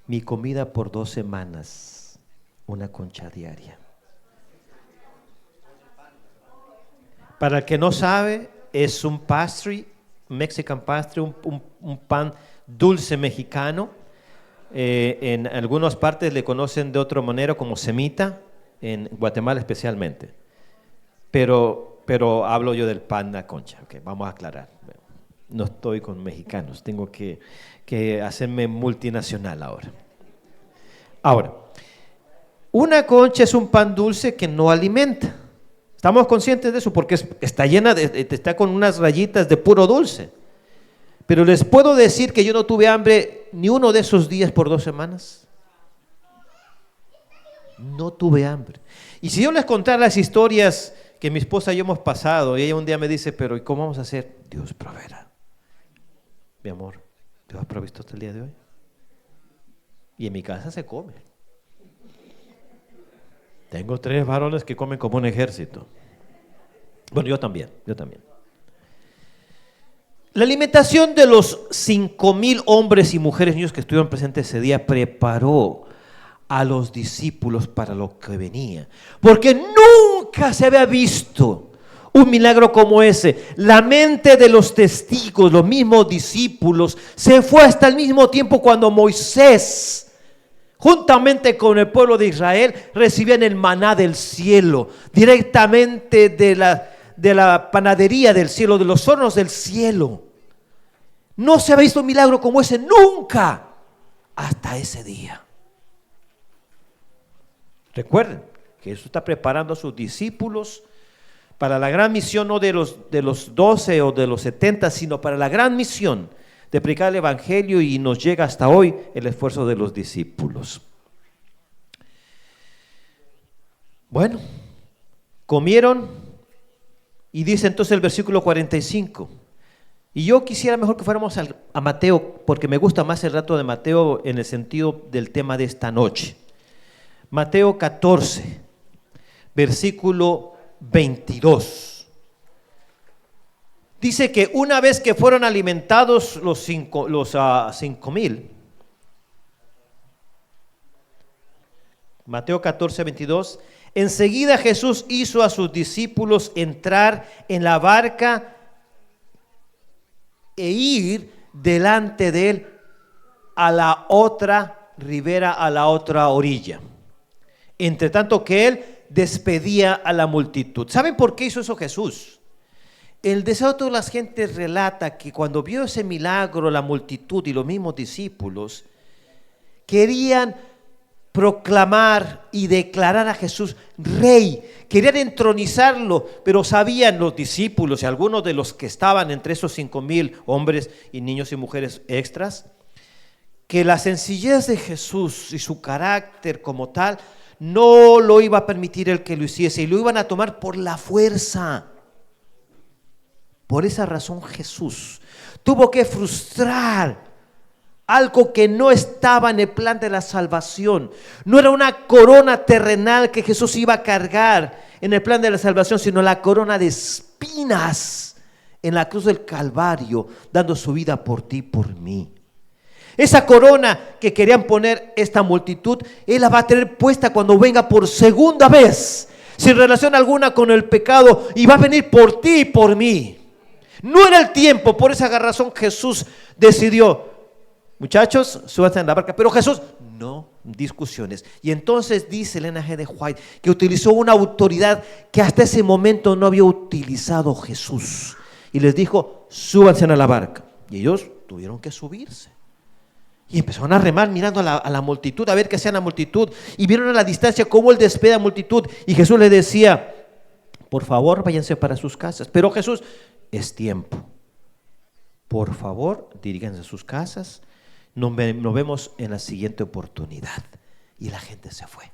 Mi comida por 2 semanas, una concha diaria. Para el que no sabe, es un pastry, Mexican pastry, un pan dulce mexicano. En algunas partes le conocen de otra manera como semita, en Guatemala especialmente. Pero hablo yo del pan de concha. Okay, vamos a aclarar. No estoy con mexicanos, tengo que hacerme multinacional ahora. Ahora, una concha es un pan dulce que no alimenta. ¿Estamos conscientes de eso? Porque está llena está con unas rayitas de puro dulce. Pero les puedo decir que yo no tuve hambre ni uno de esos días por 2 semanas. No tuve hambre. Y si yo les contara las historias que mi esposa y yo hemos pasado, y ella un día me dice, pero ¿y cómo vamos a hacer? Dios proveerá. Mi amor, ¿Dios ha provisto hasta el día de hoy? Y en mi casa se come. Tengo 3 varones que comen como un ejército. Bueno, yo también. La alimentación de los 5,000 hombres y mujeres, niños que estuvieron presentes ese día, preparó a los discípulos para lo que venía. Porque nunca se había visto un milagro como ese. La mente de los testigos, los mismos discípulos, se fue hasta el mismo tiempo cuando Moisés, juntamente con el pueblo de Israel, recibían el maná del cielo, directamente de la panadería del cielo, de los hornos del cielo. No se había visto un milagro como ese nunca hasta ese día. Recuerden que Jesús está preparando a sus discípulos para la gran misión, no de los 12 o de los 70, sino para la gran misión de predicar el evangelio, y nos llega hasta hoy el esfuerzo de los discípulos. Bueno, comieron, y dice entonces el versículo 45. Y yo quisiera mejor que fuéramos a Mateo, porque me gusta más el relato de Mateo en el sentido del tema de esta noche. Mateo 14, versículo 22. Dice que una vez que fueron alimentados los 5,000, Mateo 14, 22, enseguida Jesús hizo a sus discípulos entrar en la barca e ir delante de él a la otra ribera, a la otra orilla, entre tanto que él despedía a la multitud. ¿Saben por qué hizo eso Jesús? el deseo de toda la gente relata que cuando vio ese milagro, la multitud y los mismos discípulos querían proclamar y declarar a Jesús rey, querían entronizarlo, pero sabían los discípulos y algunos de los que estaban entre esos 5,000 hombres y niños y mujeres extras, que la sencillez de Jesús y su carácter como tal no lo iba a permitir el que lo hiciese, y lo iban a tomar por la fuerza. Por esa razón Jesús tuvo que frustrar algo que no estaba en el plan de la salvación. No era una corona terrenal que Jesús iba a cargar en el plan de la salvación, sino la corona de espinas en la cruz del Calvario, dando su vida por ti y por mí. Esa corona que querían poner esta multitud, Él la va a tener puesta cuando venga por segunda vez, sin relación alguna con el pecado, y va a venir por ti y por mí. No era el tiempo, por esa razón Jesús decidió: muchachos, súbanse en la barca. Pero Jesús, no discusiones. Y entonces dice Elena G. de White que utilizó una autoridad que hasta ese momento no había utilizado Jesús. Y les dijo: súbanse a la barca. Y ellos tuvieron que subirse. Y empezaron a remar mirando a la multitud, a ver qué hacía la multitud. Y vieron a la distancia cómo Él despide a la multitud. Y Jesús le decía: por favor, váyanse para sus casas. Pero Jesús, es tiempo. Por favor, diríganse a sus casas. Nos vemos en la siguiente oportunidad. Y la gente se fue.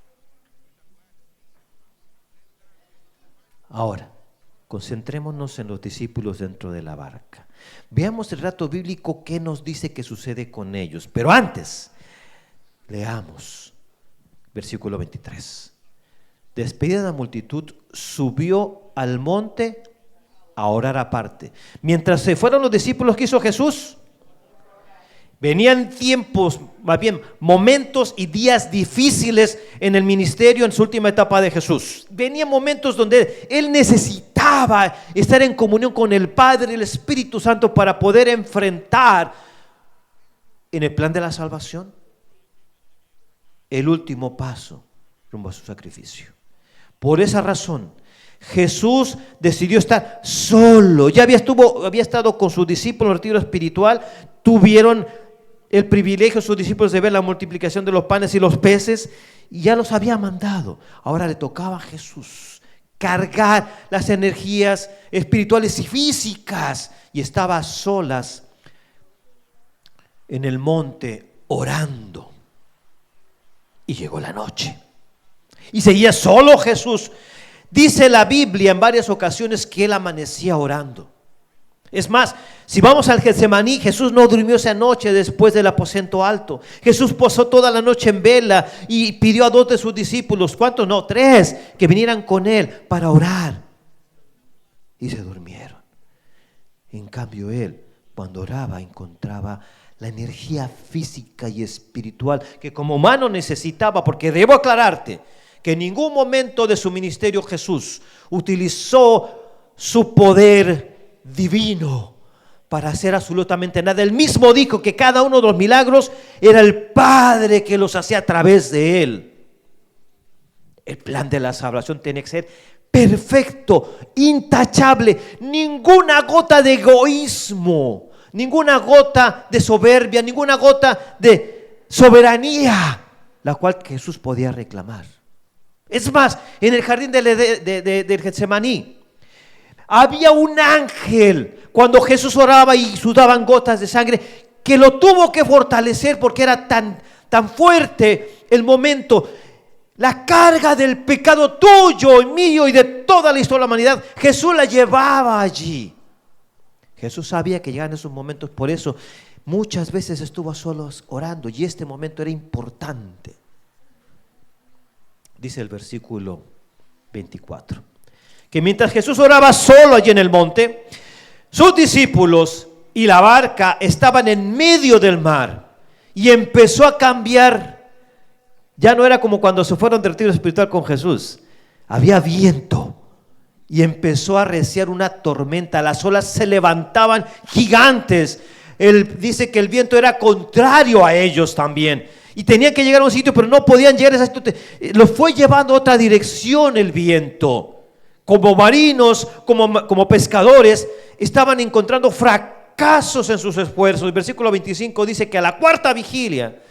Ahora, concentrémonos en los discípulos dentro de la barca. Veamos el relato bíblico que nos dice que sucede con ellos. Pero antes, leamos versículo 23. Despedida de la multitud, subió al monte a orar aparte. Mientras se fueron los discípulos, ¿qué hizo Jesús? Venían tiempos, más bien momentos y días difíciles en el ministerio en su última etapa de Jesús. Venían momentos donde Él necesitaba estar en comunión con el Padre y el Espíritu Santo para poder enfrentar en el plan de la salvación el último paso rumbo a su sacrificio. Por esa razón Jesús decidió estar solo. Ya había estado con sus discípulos en el retiro espiritual. Tuvieron el privilegio sus discípulos de ver la multiplicación de los panes y los peces, y ya los había mandado. Ahora le tocaba a Jesús cargar las energías espirituales y físicas, y estaba a solas en el monte orando. Y llegó la noche y seguía solo Jesús. Dice la Biblia en varias ocasiones que Él amanecía orando. Es más, si vamos al Getsemaní, Jesús no durmió esa noche después del aposento alto. Jesús posó toda la noche en vela y pidió a 2 de sus discípulos, ¿cuántos? No, 3, que vinieran con Él para orar. Y se durmieron. En cambio Él, cuando oraba, encontraba la energía física y espiritual que como humano necesitaba, porque debo aclararte que en ningún momento de su ministerio Jesús utilizó su poder divino para hacer absolutamente nada. Él mismo dijo que cada uno de los milagros era el Padre que los hacía a través de Él. El plan de la salvación tiene que ser perfecto, intachable, ninguna gota de egoísmo, ninguna gota de soberbia, ninguna gota de soberanía, la cual Jesús podía reclamar. Es más, en el jardín del Getsemaní había un ángel cuando Jesús oraba y sudaban gotas de sangre, que lo tuvo que fortalecer porque era tan fuerte el momento. La carga del pecado tuyo y mío y de toda la historia de la humanidad, Jesús la llevaba allí. Jesús sabía que llegaban esos momentos, por eso muchas veces estuvo a solos orando, y este momento era importante. Dice el versículo 24, que mientras Jesús oraba solo allí en el monte, sus discípulos y la barca estaban en medio del mar, y empezó a cambiar. Ya no era como cuando se fueron de retiro espiritual con Jesús. Había viento y empezó a arreciar una tormenta. Las olas se levantaban gigantes. Él dice que el viento era contrario a ellos también, y tenían que llegar a un sitio, pero no podían llegar a ese sitio. Los fue llevando a otra dirección el viento. como marinos, como pescadores, estaban encontrando fracasos en sus esfuerzos. El versículo 25 dice que a la cuarta vigilia,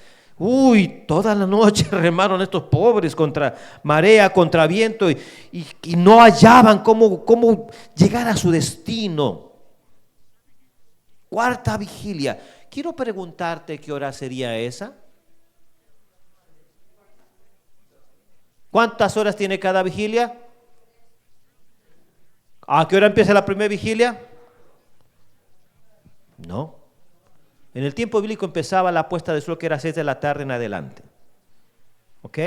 toda la noche remaron estos pobres contra marea, contra viento, y no hallaban cómo llegar a su destino. Cuarta vigilia. Quiero preguntarte qué hora sería esa. ¿Cuántas horas tiene cada vigilia? ¿A qué hora empieza la primera vigilia? No. En el tiempo bíblico empezaba la puesta de sol, que era 6 de la tarde en adelante. ¿Ok?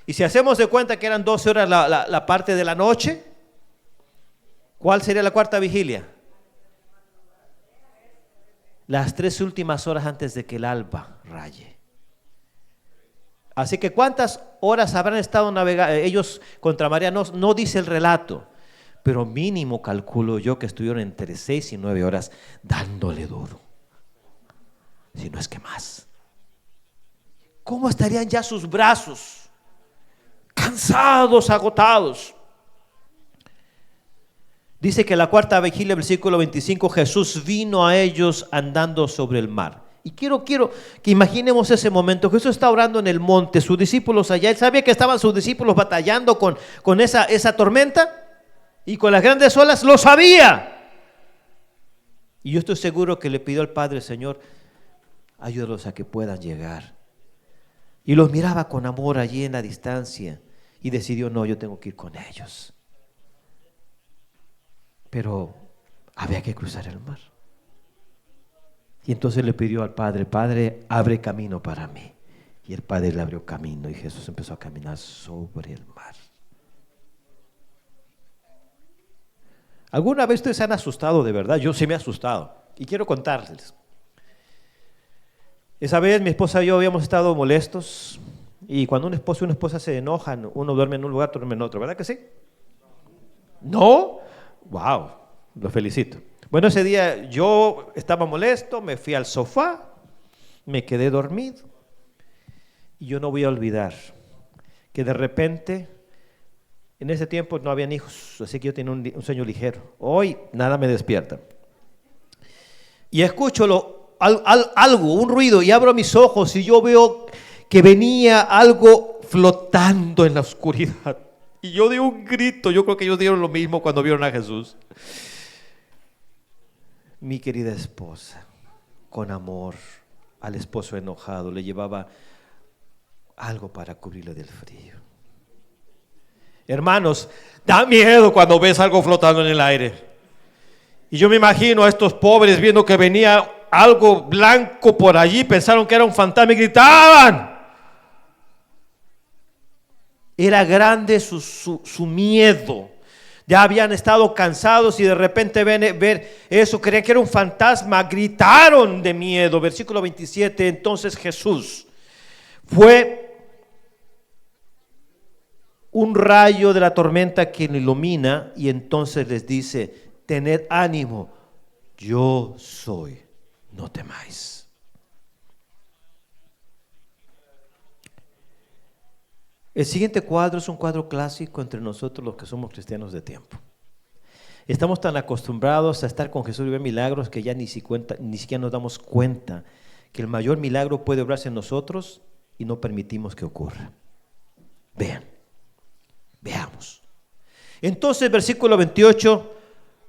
Y si hacemos de cuenta que eran 12 horas la parte de la noche, ¿cuál sería la cuarta vigilia? Las 3 últimas horas antes de que el alba raye. Así que ¿cuántas horas habrán estado navegando ellos contra marea? No dice el relato, pero mínimo calculo yo que estuvieron entre 6 y 9 horas dándole duro, si no es que más. ¿Cómo estarían ya sus brazos? Cansados, agotados. Dice que la cuarta vigilia, versículo 25, Jesús vino a ellos andando sobre el mar. Y quiero que imaginemos ese momento. Jesús está orando en el monte, sus discípulos allá. Él sabía que estaban sus discípulos batallando con esa tormenta y con las grandes olas, lo sabía. Y yo estoy seguro que le pidió al Padre: Señor, ayúdalos a que puedan llegar. Y los miraba con amor allí en la distancia y decidió: no, yo tengo que ir con ellos. Pero había que cruzar el mar. Y entonces le pidió al Padre: Padre, abre camino para mí. Y el Padre le abrió camino y Jesús empezó a caminar sobre el mar. ¿Alguna vez ustedes se han asustado de verdad? Yo sí me he asustado y quiero contarles. Esa vez mi esposa y yo habíamos estado molestos, y cuando un esposo y una esposa se enojan, uno duerme en un lugar, otro duerme en otro, ¿verdad que sí? ¿No? ¡Wow! Lo felicito. Bueno, ese día yo estaba molesto, me fui al sofá, me quedé dormido, y yo no voy a olvidar que de repente, en ese tiempo no habían hijos, así que yo tenía un sueño ligero. Hoy nada me despierta. Y escucho algo, un ruido, y abro mis ojos y yo veo que venía algo flotando en la oscuridad. Y yo di un grito. Yo creo que ellos dieron lo mismo cuando vieron a Jesús. Mi querida esposa, con amor, al esposo enojado, le llevaba algo para cubrirle del frío. Hermanos, da miedo cuando ves algo flotando en el aire. Y yo me imagino a estos pobres viendo que venía algo blanco por allí, pensaron que era un fantasma y gritaban. Era grande su miedo. Ya habían estado cansados y de repente ver eso, creían que era un fantasma, gritaron de miedo. Versículo 27, entonces Jesús fue un rayo de la tormenta que lo ilumina y entonces les dice: tened ánimo, yo soy, no temáis. El siguiente cuadro es un cuadro clásico entre nosotros los que somos cristianos de tiempo. Estamos tan acostumbrados a estar con Jesús y ver milagros que ya ni siquiera nos damos cuenta que el mayor milagro puede obrarse en nosotros y no permitimos que ocurra. Veamos. Entonces, versículo 28,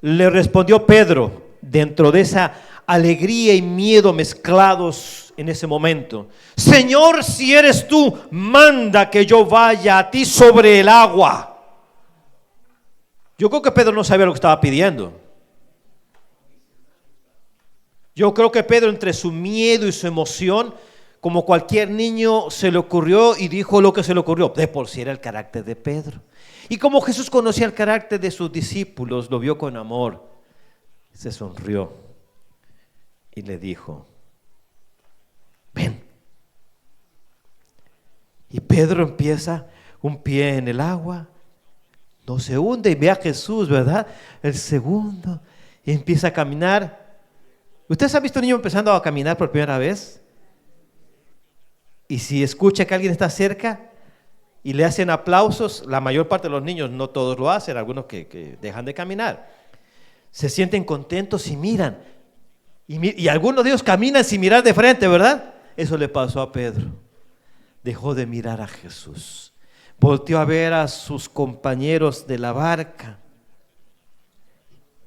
le respondió Pedro, dentro de esa alegría y miedo mezclados en ese momento: Señor, si eres tú, manda que yo vaya a ti sobre el agua. Yo creo que Pedro no sabía lo que estaba pidiendo. Yo creo que Pedro, entre su miedo y su emoción, como cualquier niño, se le ocurrió y dijo lo que se le ocurrió. De por sí era el carácter de Pedro. Y como Jesús conocía el carácter de sus discípulos, lo vio con amor, se sonrió y le dijo: ven. Y Pedro empieza un pie en el agua, no se hunde y ve a Jesús, ¿verdad? El segundo, y empieza a caminar. ¿Ustedes han visto a un niño empezando a caminar por primera vez? Y si escucha que alguien está cerca, y le hacen aplausos. La mayor parte de los niños, no todos lo hacen, algunos que dejan de caminar. Se sienten contentos y miran. Y algunos de ellos caminan sin mirar de frente, ¿verdad? Eso le pasó a Pedro. Dejó de mirar a Jesús. Volteó a ver a sus compañeros de la barca.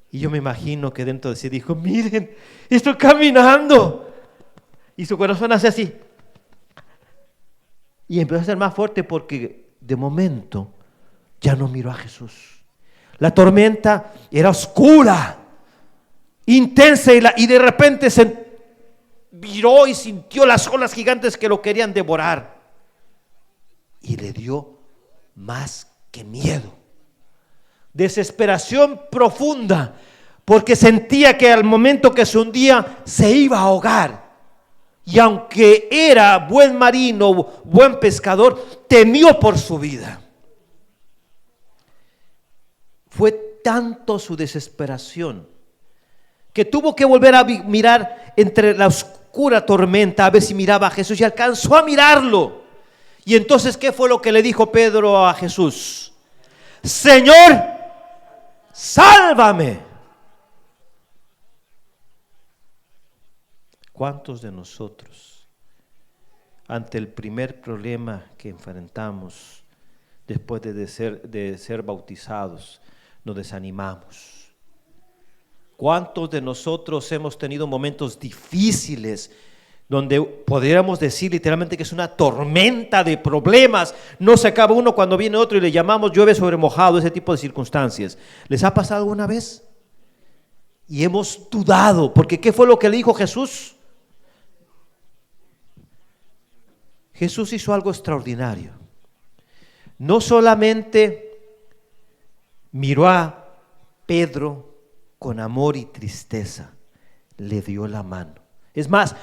Y yo me imagino que dentro de sí dijo, miren, estoy caminando. Y su corazón hace así. Y empezó a ser más fuerte porque de momento ya no miró a Jesús. La tormenta era oscura, intensa, y de repente se viró y sintió las olas gigantes que lo querían devorar. Y le dio más que miedo, desesperación profunda, porque sentía que al momento que se hundía se iba a ahogar. Y aunque era buen marino, buen pescador, temió por su vida. Fue tanto su desesperación que tuvo que volver a mirar entre la oscura tormenta a ver si miraba a Jesús, y alcanzó a mirarlo. Y entonces, ¿qué fue lo que le dijo Pedro a Jesús? Señor, sálvame. ¿Cuántos de nosotros, ante el primer problema que enfrentamos después de ser bautizados, nos desanimamos? ¿Cuántos de nosotros hemos tenido momentos difíciles donde podríamos decir literalmente que es una tormenta de problemas? No se acaba uno cuando viene otro y le llamamos llueve sobre mojado, ese tipo de circunstancias. ¿Les ha pasado alguna vez? Y hemos dudado, porque ¿qué fue lo que le dijo Jesús? Jesús hizo algo extraordinario. No solamente miró a Pedro con amor y tristeza, le dio la mano. Es más,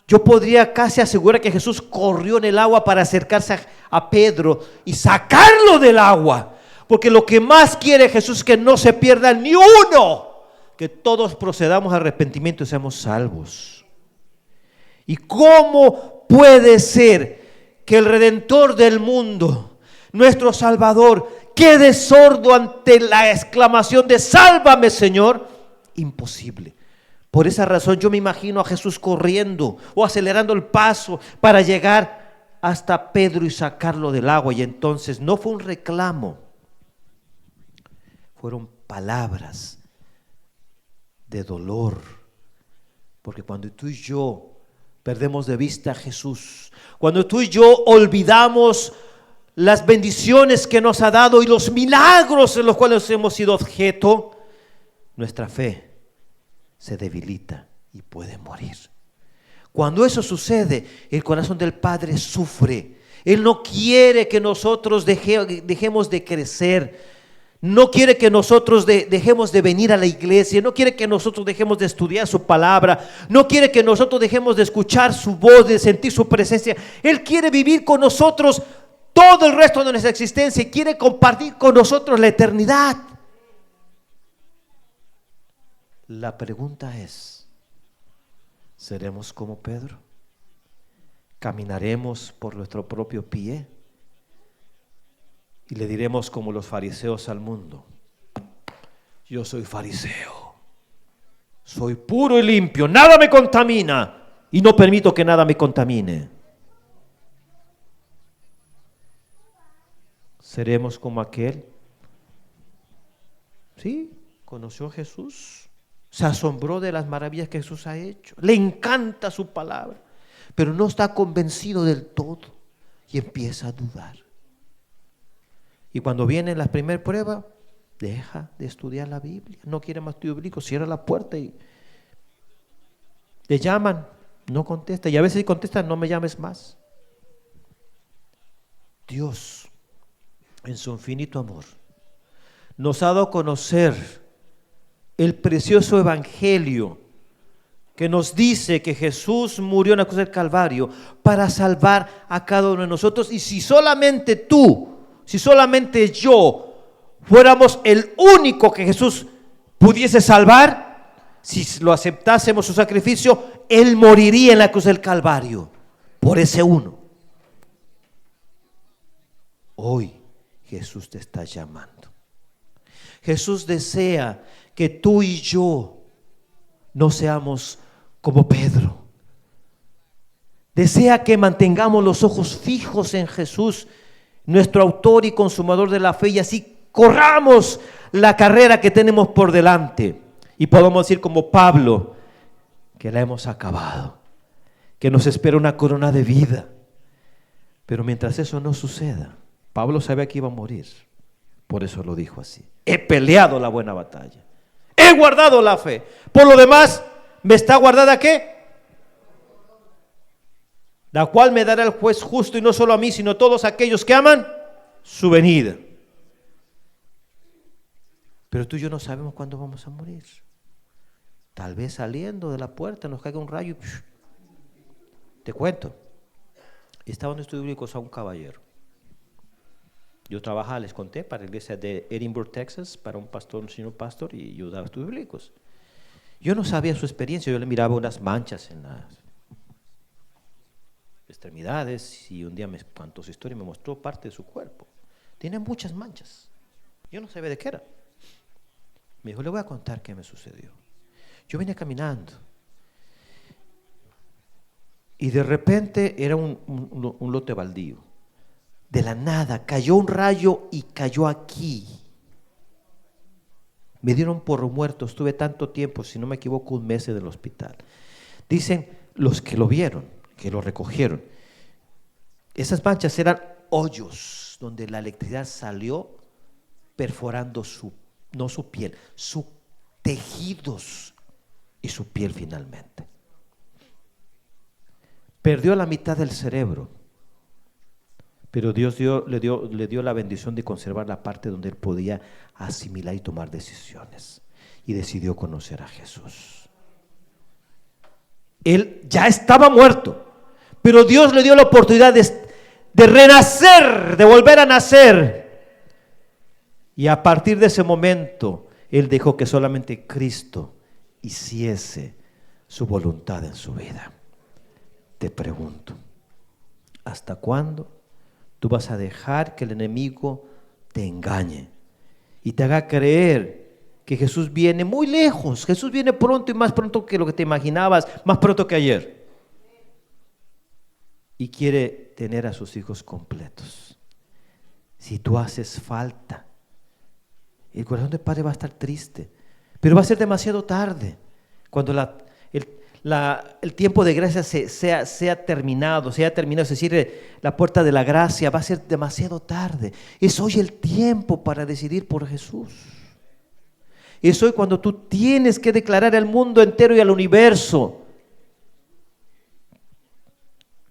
yo podría casi asegurar que Jesús corrió en el agua para acercarse a Pedro y sacarlo del agua, porque lo que más quiere Jesús es que no se pierda ni uno, que todos procedamos a arrepentimiento y seamos salvos. ¿Y cómo puede ser que el Redentor del mundo, nuestro Salvador, quede sordo ante la exclamación de sálvame, Señor? Imposible. Por esa razón yo me imagino a Jesús corriendo o acelerando el paso para llegar hasta Pedro y sacarlo del agua. Y entonces no fue un reclamo, fueron palabras de dolor. Porque cuando tú y yo perdemos de vista a Jesús, cuando tú y yo olvidamos las bendiciones que nos ha dado y los milagros en los cuales hemos sido objeto, nuestra fe se debilita y puede morir. Cuando eso sucede, el corazón del Padre sufre. Él no quiere que nosotros dejemos de crecer. No quiere que nosotros dejemos de venir a la iglesia. No quiere que nosotros dejemos de estudiar su palabra. No quiere que nosotros dejemos de escuchar su voz, de sentir su presencia. Él quiere vivir con nosotros todo el resto de nuestra existencia y quiere compartir con nosotros la eternidad. La pregunta es, ¿seremos como Pedro? ¿Caminaremos por nuestro propio pie? Y le diremos como los fariseos al mundo: yo soy fariseo, soy puro y limpio, nada me contamina y no permito que nada me contamine. ¿Seremos como aquel? Sí, conoció a Jesús, se asombró de las maravillas que Jesús ha hecho, le encanta su palabra, pero no está convencido del todo y empieza a dudar. Y cuando viene la primera prueba, deja de estudiar la Biblia, no quiere más estudio bíblico, cierra la puerta y le llaman, no contesta, y a veces contesta: no me llames más. Dios, en su infinito amor, nos ha dado a conocer el precioso evangelio que nos dice que Jesús murió en la cruz del Calvario para salvar a cada uno de nosotros. Y si solamente tú, si solamente yo fuéramos el único que Jesús pudiese salvar, si lo aceptásemos su sacrificio, Él moriría en la cruz del Calvario por ese uno. Hoy Jesús te está llamando. Jesús desea que tú y yo no seamos como Pedro. Desea que mantengamos los ojos fijos en Jesús, nuestro autor y consumador de la fe, y así corramos la carrera que tenemos por delante y podamos decir como Pablo que la hemos acabado, que nos espera una corona de vida. Pero mientras eso no suceda, Pablo sabía que iba a morir, por eso lo dijo así: he peleado la buena batalla, he guardado la fe, por lo demás me está guardada ¿qué? La cual me dará el juez justo, y no solo a mí, sino a todos aquellos que aman su venida. Pero tú y yo no sabemos cuándo vamos a morir. Tal vez saliendo de la puerta nos caiga un rayo y te cuento. Estaba en estudios bíblicos a un caballero. Yo trabajaba, les conté, para la iglesia de Edinburgh, Texas, para un pastor, un señor pastor, y yo daba estudios bíblicos. Yo no sabía su experiencia, yo le miraba unas manchas en las extremidades, y un día me contó su historia y me mostró parte de su cuerpo. Tiene muchas manchas. Yo no sabía de qué era. Me dijo, le voy a contar qué me sucedió. Yo vine caminando y de repente era un lote baldío. De la nada cayó un rayo y cayó aquí. Me dieron por muerto, estuve tanto tiempo, si no me equivoco, 1 mes en el hospital. Dicen los que lo vieron, que lo recogieron, esas manchas eran hoyos donde la electricidad salió perforando no su piel, sus tejidos y su piel finalmente. Perdió la mitad del cerebro, pero Dios le dio la bendición de conservar la parte donde él podía asimilar y tomar decisiones, y decidió conocer a Jesús. Él ya estaba muerto, pero Dios le dio la oportunidad de renacer, de volver a nacer. Y a partir de ese momento, él dejó que solamente Cristo hiciese su voluntad en su vida. Te pregunto, ¿hasta cuándo tú vas a dejar que el enemigo te engañe y te haga creer que Jesús viene muy lejos? Jesús viene pronto, y más pronto que lo que te imaginabas, más pronto que ayer. Y quiere tener a sus hijos completos. Si tú haces falta, el corazón del Padre va a estar triste, pero va a ser demasiado tarde cuando el tiempo de gracia sea terminado, se cierre la puerta de la gracia. Va a ser demasiado tarde. Es hoy el tiempo para decidir por Jesús. Es hoy cuando tú tienes que declarar al mundo entero y al universo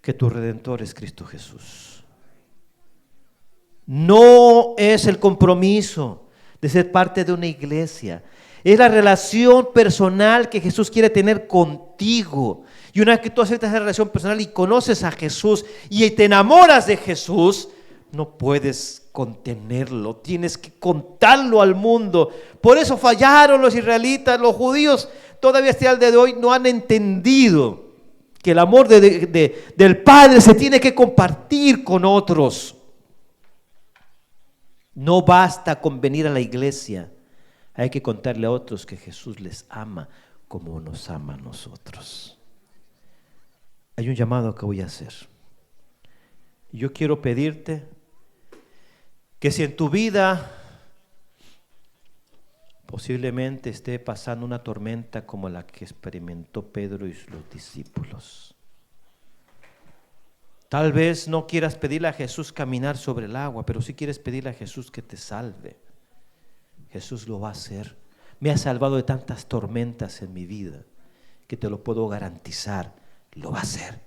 que tu Redentor es Cristo Jesús. No es el compromiso de ser parte de una iglesia. Es la relación personal que Jesús quiere tener contigo. Y una vez que tú aceptas esa relación personal y conoces a Jesús y te enamoras de Jesús, no puedes contenerlo, tienes que contarlo al mundo. Por eso fallaron los israelitas, los judíos todavía hasta el día de hoy no han entendido que el amor del Padre se tiene que compartir con otros. No basta con venir a la iglesia, hay que contarle a otros que Jesús les ama como nos ama a nosotros. Hay un llamado que voy a hacer. Yo quiero pedirte que si en tu vida posiblemente esté pasando una tormenta como la que experimentó Pedro y los discípulos, tal vez no quieras pedirle a Jesús caminar sobre el agua, pero sí quieres pedirle a Jesús que te salve. Jesús lo va a hacer. Me ha salvado de tantas tormentas en mi vida que te lo puedo garantizar, lo va a hacer.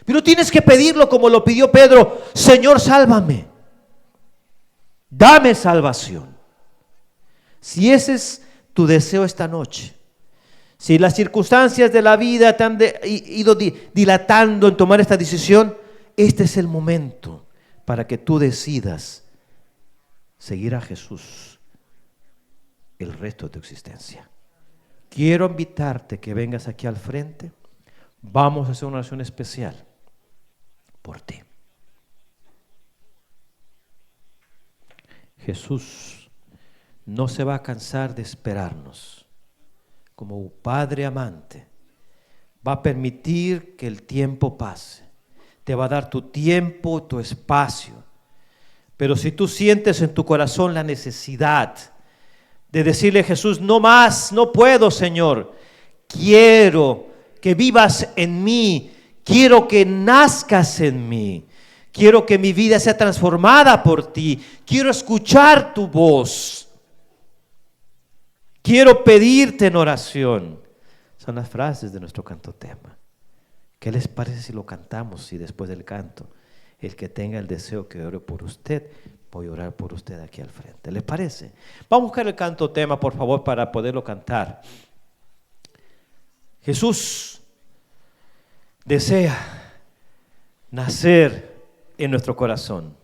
Pero tienes que pedirlo como lo pidió Pedro: Señor, sálvame, dame salvación. Si ese es tu deseo esta noche, si las circunstancias de la vida te han ido dilatando en tomar esta decisión, este es el momento para que tú decidas seguir a Jesús el resto de tu existencia. Quiero invitarte que vengas aquí al frente. Vamos a hacer una oración especial por ti. Jesús no se va a cansar de esperarnos. Como un padre amante, va a permitir que el tiempo pase. Te va a dar tu tiempo, tu espacio. Pero si tú sientes en tu corazón la necesidad de decirle a Jesús, no más, no puedo, Señor, quiero que vivas en mí, quiero que nazcas en mí, quiero que mi vida sea transformada por ti, quiero escuchar tu voz, quiero pedirte en oración. Son las frases de nuestro canto tema. ¿Qué les parece si lo cantamos y después del canto, el que tenga el deseo que ore por usted, voy a orar por usted aquí al frente? ¿Les parece? Vamos a buscar el canto tema, por favor, para poderlo cantar. Jesús desea nacer en nuestro corazón.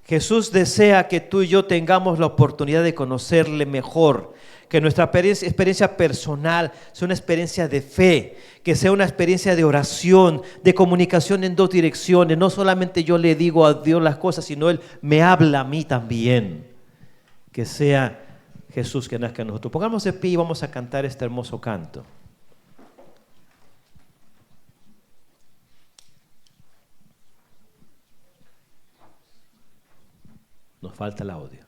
Jesús desea que tú y yo tengamos la oportunidad de conocerle mejor, que nuestra experiencia personal sea una experiencia de fe, que sea una experiencia de oración, de comunicación en dos direcciones. No solamente yo le digo a Dios las cosas, sino Él me habla a mí también. Que sea Jesús que nazca en nosotros. Pongamos de pie y vamos a cantar este hermoso canto. Nos falta el audio.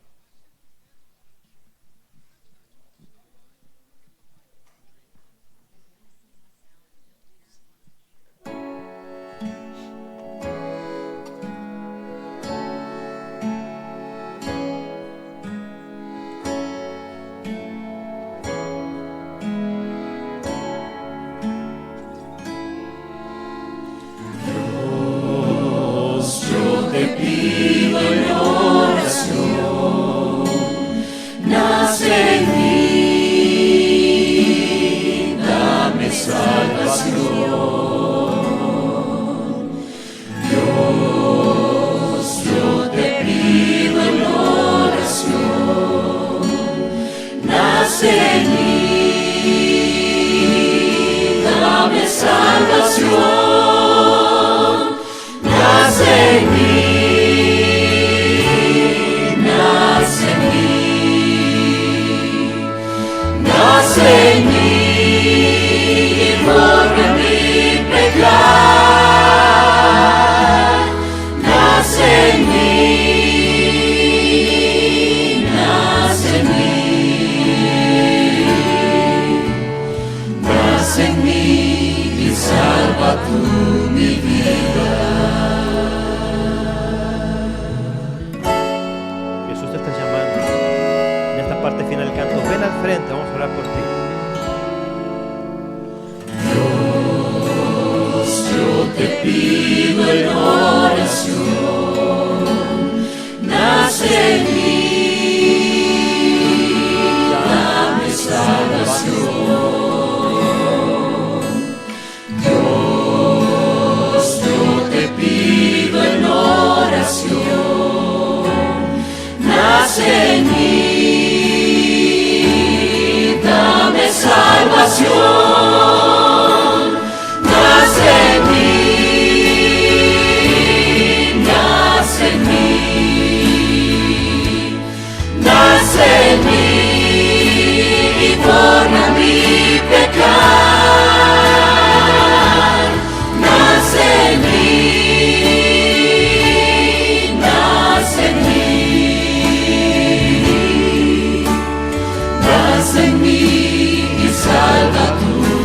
Nace en mí y salva tu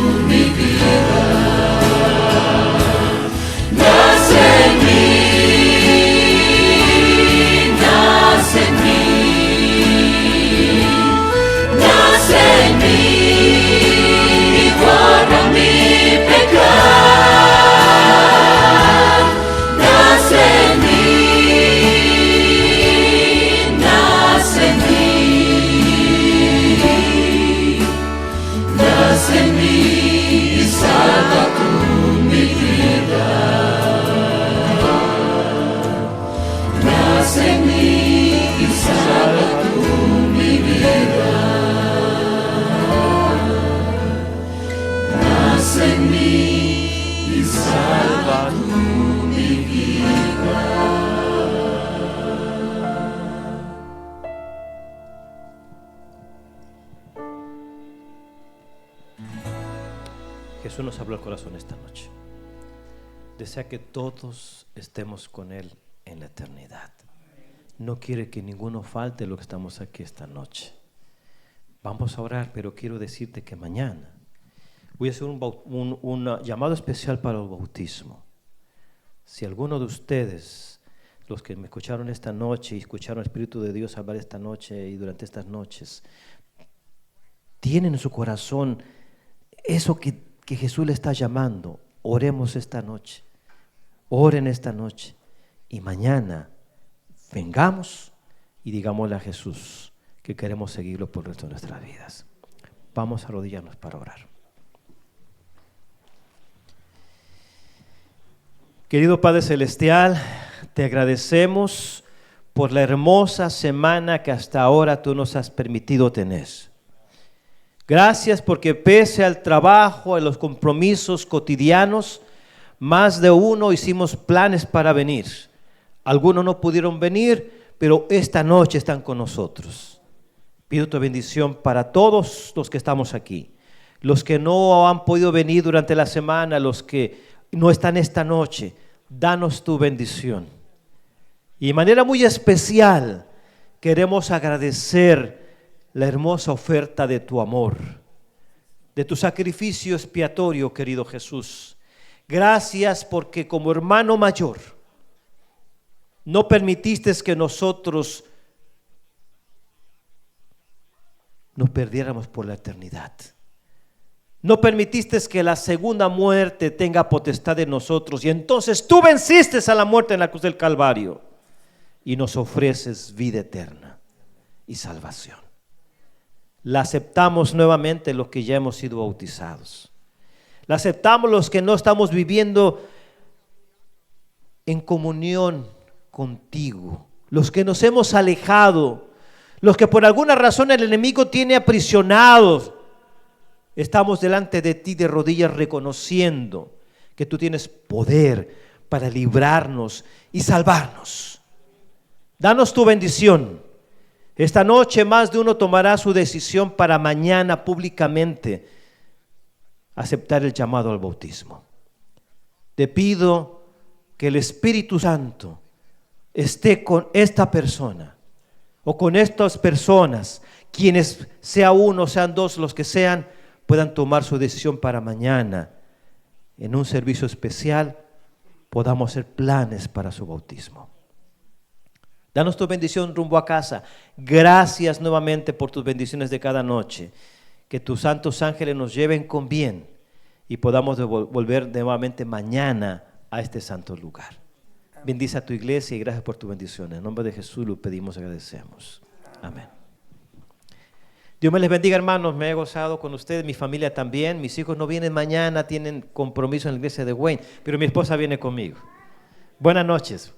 Jesús nos habló al corazón esta noche. Desea que todos estemos con Él en la eternidad. No quiere que ninguno falte lo que estamos aquí esta noche. Vamos a orar, pero quiero decirte que mañana voy a hacer un llamado especial para el bautismo. Si alguno de ustedes, los que me escucharon esta noche y escucharon al Espíritu de Dios hablar esta noche y durante estas noches, tienen en su corazón eso que Jesús le está llamando, oremos esta noche, oren esta noche y mañana vengamos y digámosle a Jesús que queremos seguirlo por el resto de nuestras vidas. Vamos a arrodillarnos para orar. Querido Padre Celestial, te agradecemos por la hermosa semana que hasta ahora tú nos has permitido tener. Gracias porque pese al trabajo, a los compromisos cotidianos, más de uno hicimos planes para venir. Algunos no pudieron venir, pero esta noche están con nosotros. Pido tu bendición para todos los que estamos aquí. Los que no han podido venir durante la semana, los que no están esta noche, danos tu bendición. Y de manera muy especial queremos agradecer la hermosa oferta de tu amor, de tu sacrificio expiatorio, querido Jesús. Gracias porque como hermano mayor no permitiste que nosotros nos perdiéramos por la eternidad. No permitiste que la segunda muerte tenga potestad en nosotros y entonces tú venciste a la muerte en la cruz del Calvario y nos ofreces vida eterna y salvación. La aceptamos nuevamente los que ya hemos sido bautizados. La aceptamos los que no estamos viviendo en comunión contigo, los que nos hemos alejado, los que por alguna razón el enemigo tiene aprisionados. Estamos delante de ti de rodillas reconociendo que tú tienes poder para librarnos y salvarnos. Danos tu bendición. Esta noche más de uno tomará su decisión para mañana públicamente aceptar el llamado al bautismo. Te pido que el Espíritu Santo esté con esta persona o con estas personas, quienes sea uno, sean dos, los que sean, puedan tomar su decisión para mañana en un servicio especial podamos hacer planes para su bautismo. Danos tu bendición rumbo a casa. Gracias nuevamente por tus bendiciones de cada noche. Que tus santos ángeles nos lleven con bien y podamos volver nuevamente mañana a este santo lugar. Bendice a tu iglesia y gracias por tu bendición. En nombre de Jesús lo pedimos y agradecemos. Amén. Dios me les bendiga, hermanos. Me he gozado con ustedes, mi familia también. Mis hijos no vienen mañana, tienen compromiso en la iglesia de Wayne, pero mi esposa viene conmigo. Buenas noches.